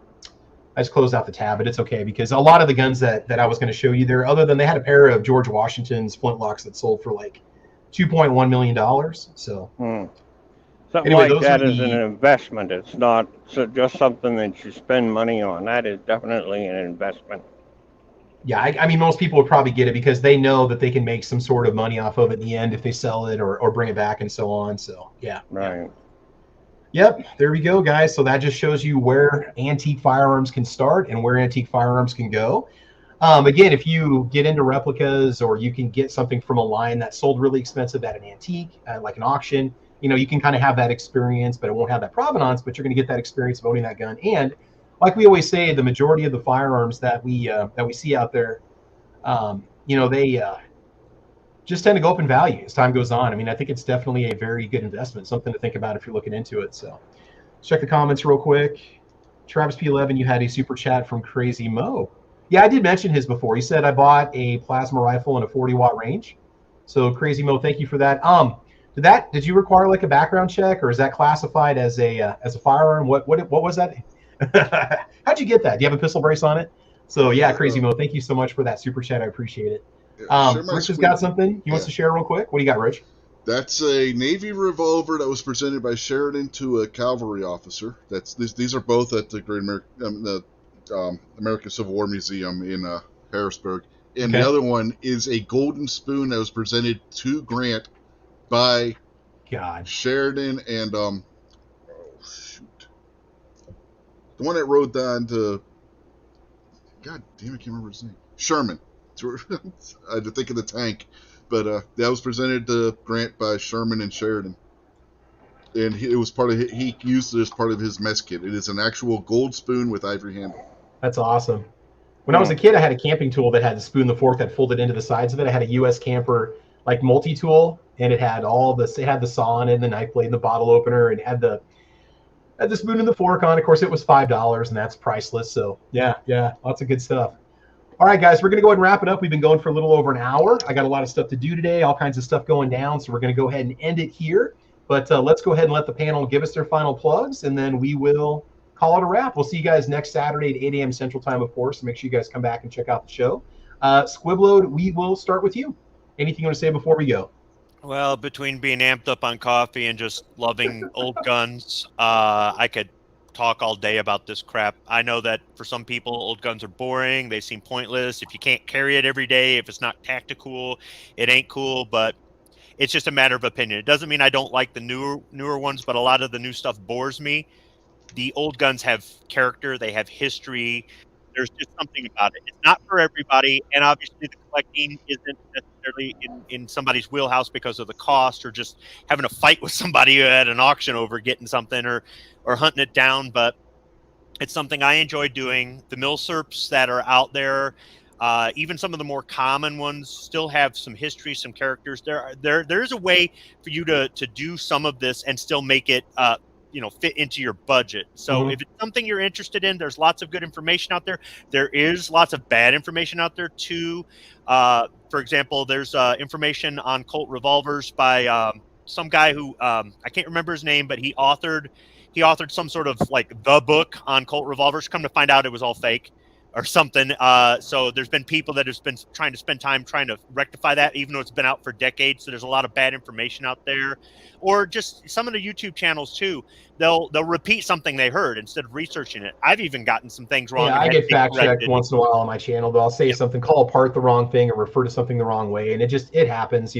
I just closed out the tab, but it's okay because a lot of the guns that I was going to show you there, other than they had a pair of George Washington's flintlocks that sold for like $2.1 million. So something anyway, like that is an investment. It's not just something that you spend money on. That is definitely an investment. Yeah, I mean, most people would probably get it because they know that they can make some sort of money off of it in the end if they sell it or bring it back and so on. So yeah. Right. Yeah. Yep, there we go, guys. So that just shows you where antique firearms can start and where antique firearms can go. Again, if you get into replicas or you can get something from a line that sold really expensive at an antique, like an auction, you can kind of have that experience, but it won't have that provenance, but you're going to get that experience of owning that gun. And like we always say, the majority of the firearms that we see out there, they just tend to go up in value as time goes on. I mean, I think it's definitely a very good investment, something to think about if you're looking into it. So let's check the comments real quick. Travis P11, you had a super chat from Crazy Mo. Yeah, I did mention his before. He said I bought a plasma rifle in a 40-watt range. So Crazy Mo, thank you for that. Did you require like a background check, or is that classified as a firearm? What was that? How'd you get that? Do you have a pistol brace on it? So yeah, Crazy Mo, thank you so much for that super chat. I appreciate it. Rich has got something he wants to share real quick. What do you got, Rich? That's a Navy revolver that was presented by Sheridan to a cavalry officer. These are both at the Great American Civil War Museum in Harrisburg. And the other one is a golden spoon that was presented to Grant by Sheridan and the one that rode down to God damn, I can't remember his name. Sherman. I had to think of the tank, but that was presented to Grant by Sherman and Sheridan, and it was he used it as part of his mess kit. It is an actual gold spoon with ivory handle. That's awesome. When I was a kid, I had a camping tool that had the spoon, the fork that folded into the sides of it. I had a U.S. Camper like multi-tool, and it had it had the saw on it, and the knife blade, and the bottle opener, and had the spoon and the fork on. Of course, it was $5, and that's priceless. So yeah, lots of good stuff. All right, guys, we're going to go ahead and wrap it up. We've been going for a little over an hour. I got a lot of stuff to do today, all kinds of stuff going down, so we're going to go ahead and end it here. But let's go ahead and let the panel give us their final plugs, and then we will call it a wrap. We'll see you guys next Saturday at 8 a.m. Central Time, of course. So make sure you guys come back and check out the show. Squibload, we will start with you. Anything you want to say before we go? Well, between being amped up on coffee and just loving old guns, I could talk all day about this crap. I know that for some people, old guns are boring. They seem pointless. If you can't carry it every day, if it's not tactical, it ain't cool. But it's just a matter of opinion. It doesn't mean I don't like the newer ones, but a lot of the new stuff bores me. The old guns have character. They have history. There's just something about it. It's not for everybody, and obviously the collecting isn't necessarily in somebody's wheelhouse because of the cost or just having a fight with somebody at an auction over getting something or hunting it down. But it's something I enjoy doing. The milsurps that are out there, even some of the more common ones, still have some history, some characters. There's a way for you to do some of this and still make it fit into your budget. So if it's something you're interested in, there's lots of good information out there. There is lots of bad information out there too. For example, there's information on Colt revolvers by some guy who I can't remember his name, but he authored some sort of like the book on Colt revolvers. Come to find out, it was all fake or something. So there's been people that have been trying to spend time trying to rectify that, even though it's been out for decades. So there's a lot of bad information out there. Or just some of the YouTube channels too. They'll repeat something they heard instead of researching it. I've even gotten some things wrong. Yeah, I get fact checked once in a while on my channel. But I'll say something, call apart the wrong thing, or refer to something the wrong way, and it happens,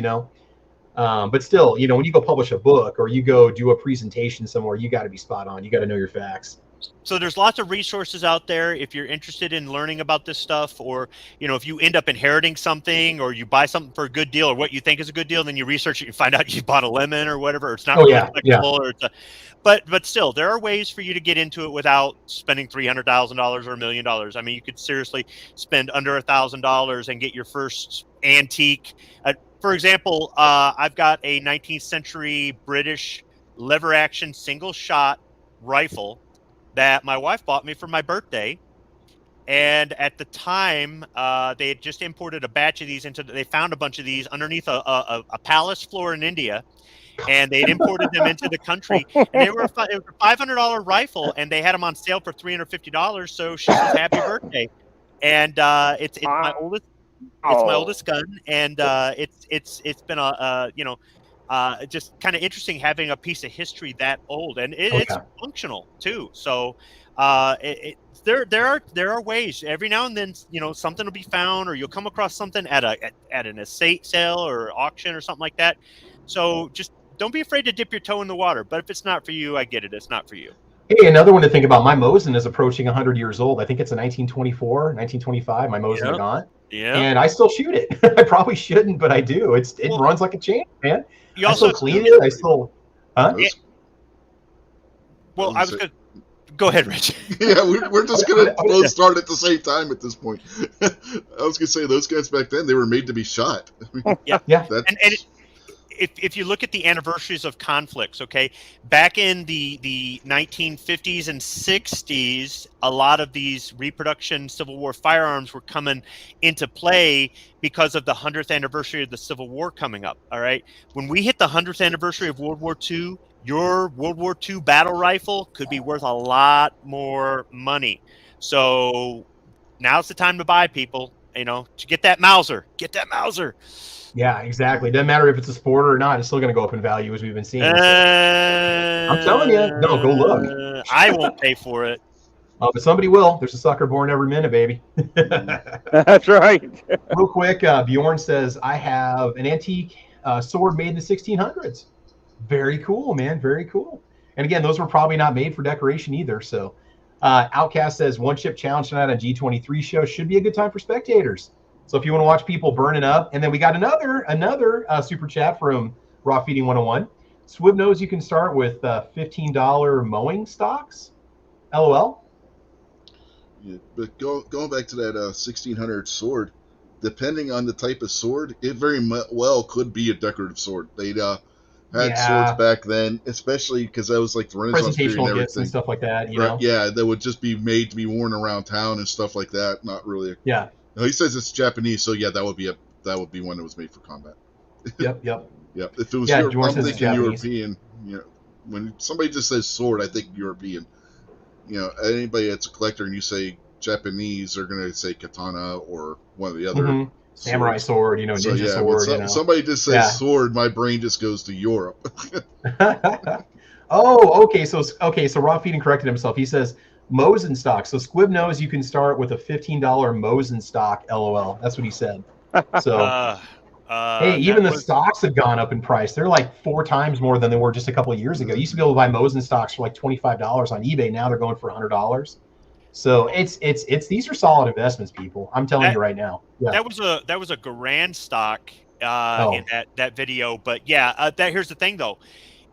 But still, when you go publish a book or you go do a presentation somewhere, you got to be spot on. You got to know your facts. So there's lots of resources out there if you're interested in learning about this stuff, or if you end up inheriting something, or you buy something for a good deal, or what you think is a good deal, and then you research it and find out you bought a lemon or whatever, or it's not collectible, or but still there are ways for you to get into it without spending $300,000 or $1 million. I mean, you could seriously spend under $1,000 and get your first antique. For example, I've got a 19th century British lever action single shot rifle that my wife bought me for my birthday. And at the time, they had just imported a batch of these they found a bunch of these underneath a palace floor in India, and they had imported them into the country. And it was a $500 rifle, and they had them on sale for $350. So she says, "Happy birthday!" And it's my oldest. It's my oldest gun, and it's been just kind of interesting having a piece of history that old, and it's functional too. So there are ways. Every now and then, something will be found, or you'll come across something at an estate sale or auction or something like that. So just don't be afraid to dip your toe in the water. But if it's not for you, I get it. It's not for you. Hey, another one to think about. My Mosin is approaching 100 years old. I think it's a 1924, 1925. My Mosin Nagant. Yeah. And I still shoot it. I probably shouldn't, but I do. It runs like a champ, man. I still clean it. I still, huh? Yeah. Well, I was going to Go ahead, Rich. Yeah, we're just gonna both start at the same time at this point. I was gonna say those guns back then, they were made to be shot. Yeah. That's... And if you look at the anniversaries of conflicts, okay, back in the 1950s and 60s, a lot of these reproduction Civil War firearms were coming into play because of the 100th anniversary of the Civil War coming up. All right, when we hit the 100th anniversary of World War II, your World War II battle rifle could be worth a lot more money. So now's the time to buy, people. You know, to get that Mauser. Get that Mauser. Yeah, exactly. Doesn't matter if it's a sport or not. It's still going to go up in value, as we've been seeing. So. I'm telling you. No, go look. I won't pay for it. But somebody will. There's a sucker born every minute, baby. That's right. Real quick, Bjorn says, I have an antique sword made in the 1600s. Very cool, man. Very cool. And again, those were probably not made for decoration either. So Outcast says, one chip challenge tonight on G23 show should be a good time for spectators. So if you want to watch people burning up, and then we got another super chat from Raw Feeding 101. Swib knows you can start with $15 mowing stocks. LOL. Yeah, but going back to that 1600 sword, depending on the type of sword, it very well could be a decorative sword. They'd had swords back then, especially because that was like the Renaissance period and everything. Gifts and stuff like that. You know? Yeah, that would just be made to be worn around town and stuff like that. Not really. Yeah. No, he says it's Japanese, so yeah, that would be one that was made for combat. Yep. Yep. If it was I'm thinking European. You know, when somebody just says sword, I think European. You know, anybody that's a collector and you say Japanese, they're gonna say katana or one of the other samurai sword. You know, ninja sword. Somebody just says sword, my brain just goes to Europe. Oh, okay. So Raw Feeding corrected himself. He says Mosin stock. So Squib knows you can start with a $15 Mosin stock. LOL. That's what he said. So hey, even the stocks have gone up in price. They're like 4 times more than they were just a couple of years ago. You used to be able to buy Mosin stocks for like $25 on eBay. Now they're going for $100. So it's these are solid investments, people. I'm telling you right now. Yeah. That was a grand stock in that video. But yeah, here's the thing though.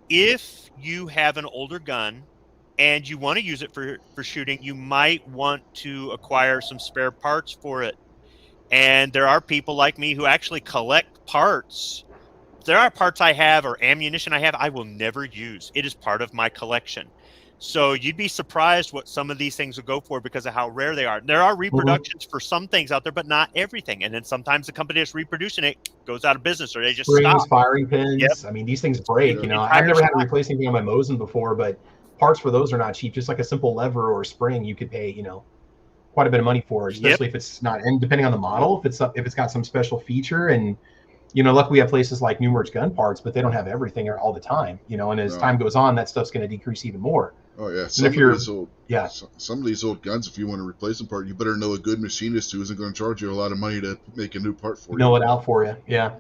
If you have an older gun and you want to use it for shooting, you might want to acquire some spare parts for it. And there are people like me who actually collect parts. There are parts I have or ammunition I will never use. It is part of my collection. So you'd be surprised what some of these things will go for because of how rare they are. There are reproductions for some things out there, but not everything. And then sometimes the company that's reproducing it goes out of business or they just stop. Firing pins. Yep. I mean, these things break. You know, I've never had to replace anything on my Mosin before, but parts for those are not cheap. Just like a simple lever or a spring, you could pay, you know, quite a bit of money for it, especially if it's not, and depending on the model, if it's got some special feature. And you know, luckily we have places like New Merch Gun Parts, but they don't have everything all the time, you know, and as time goes on, that stuff's going to decrease even more. Oh yeah, some of these old guns, if you want to replace them part, you better know a good machinist who isn't going to charge you a lot of money to make a new part for you. Mill it out for you. Yeah.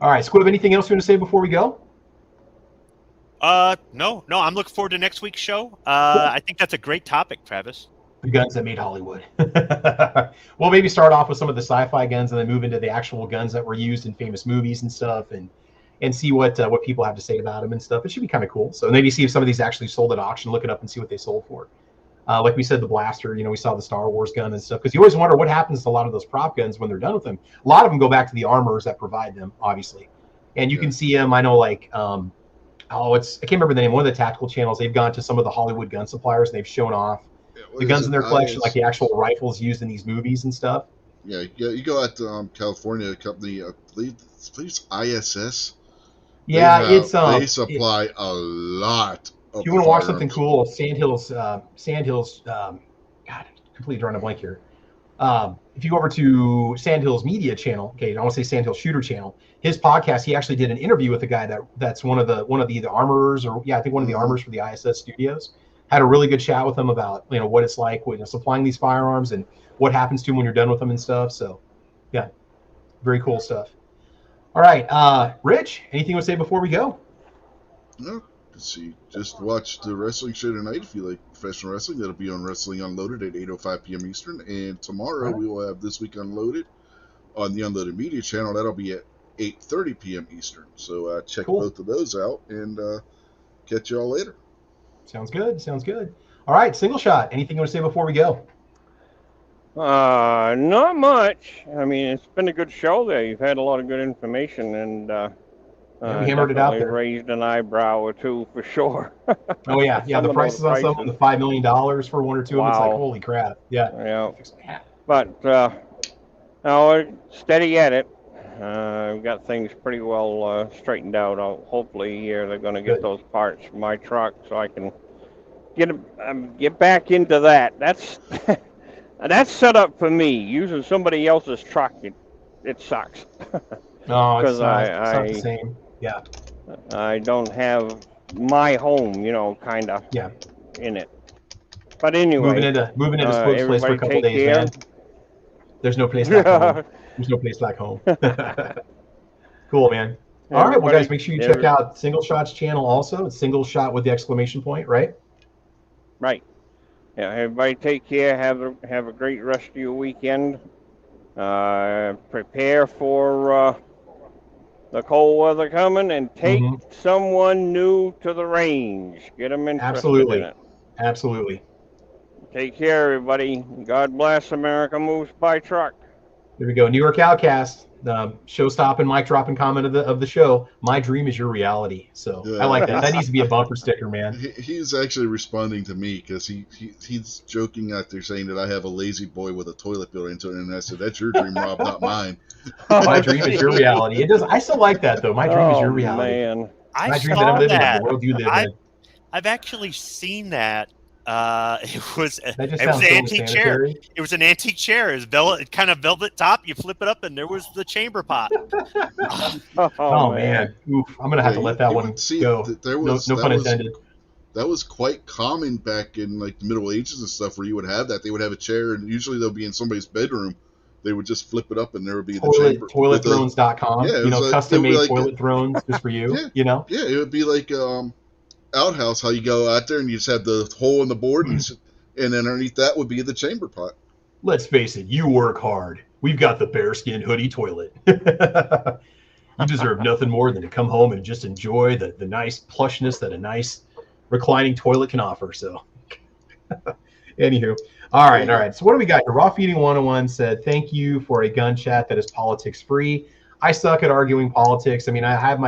All right, Squib, anything else you want to say before we go? No, I'm looking forward to next week's show. Cool. I think that's a great topic, Travis. The guns that made Hollywood. We'll maybe start off with some of the sci-fi guns and then move into the actual guns that were used in famous movies and stuff, and see what people have to say about them and stuff. It should be kind of cool. So maybe see if some of these actually sold at auction, look it up and see what they sold for. Like we said, the blaster, you know, we saw the Star Wars gun and stuff, because you always wonder what happens to a lot of those prop guns when they're done with them. A lot of them go back to the armorers that provide them, obviously. And you can see them, I know, like, I can't remember the name, one of the tactical channels, they've gone to some of the Hollywood gun suppliers and they've shown off the guns in their collection, like the actual rifles used in these movies and stuff. Yeah, you go out to California, a company, I believe it's ISS. Yeah, they supply a lot of. If you want to watch something cool, Sandhills, God, completely drawing a blank here. If you go over to Sandhills Media channel, okay, I want to say Sandhills Shooter channel, his podcast, he actually did an interview with a guy that's one of the armorers, or I think one of the armorers for the ISS studios. Had a really good chat with him about, you know, what it's like when supplying these firearms and what happens to them when you're done with them and stuff. So, yeah, very cool stuff. All right, Rich, anything you want to say before we go? No, let's see. Just watch the wrestling show tonight if you like professional wrestling. That'll be on Wrestling Unloaded at 8:05 p.m. Eastern. And tomorrow we will have This Week Unloaded on the Unloaded Media channel. That'll be at 8:30 p.m. Eastern. So check both of those out and catch you all later. Sounds good. All right, single shot. Anything you want to say before we go? Not much. I mean, it's been a good show there. You've had a lot of good information, and we hammered it out there. Raised an eyebrow or two for sure. Oh yeah, yeah. The prices on some of them, the $5 million for one or two of them, it's like holy crap. Yeah. Yeah. But no, steady at it. We've got things pretty well straightened out. Hopefully here they're going to get those parts for my truck so I can get back into that. That's that's set up for me. Using somebody else's truck, it sucks. No, it's not the same. Yeah. I don't have my home, kind of in it. But anyway. Moving into Spoke's place for a couple days, man. There's no place like home. There's no place like home. Cool, man. All right, well, guys, make sure you check out Single Shot's channel also. It's Single Shot with the exclamation point, right? Right. Yeah, everybody take care. Have a great rest of your weekend. Prepare for the cold weather coming, and take someone new to the range. Get them interested in it. Absolutely. Take care, everybody. God bless. America moves by truck. There we go. New York Outcast. Show stopping, mic dropping comment of the show. My dream is your reality. So I like that. That needs to be a bumper sticker, man. He's actually responding to me because he's joking out there saying that I have a lazy boy with a toilet built into it, and I said that's your dream, Rob, not mine. My dream is your reality. It does. I still like that though. My dream is your reality. Man, my dream that I'm living in the world you live in. I've actually seen that. It was an antique chair. It was an antique chair. It was kind of velvet top. You flip it up, and there was the chamber pot. Oh man, oof! I'm gonna have to let that one go. No pun intended. That was quite common back in like the Middle Ages and stuff, where you would have that. They would have a chair, and usually they'll be in somebody's bedroom. They would just flip it up, and there would be the chamber. Toiletthrones.com. Yeah, custom-made toilet thrones just for you. Yeah, it would be like outhouse, how you go out there and you just have the hole in the board, and then underneath that would be the chamber pot. Let's face it, you work hard. We've got the bearskin hoodie toilet. You deserve nothing more than to come home and just enjoy the nice plushness that a nice reclining toilet can offer. So anywho, all right. So what do we got here? Raw Feeding 101 said, thank you for a gun chat that is politics free. I suck at arguing politics. I mean, I have my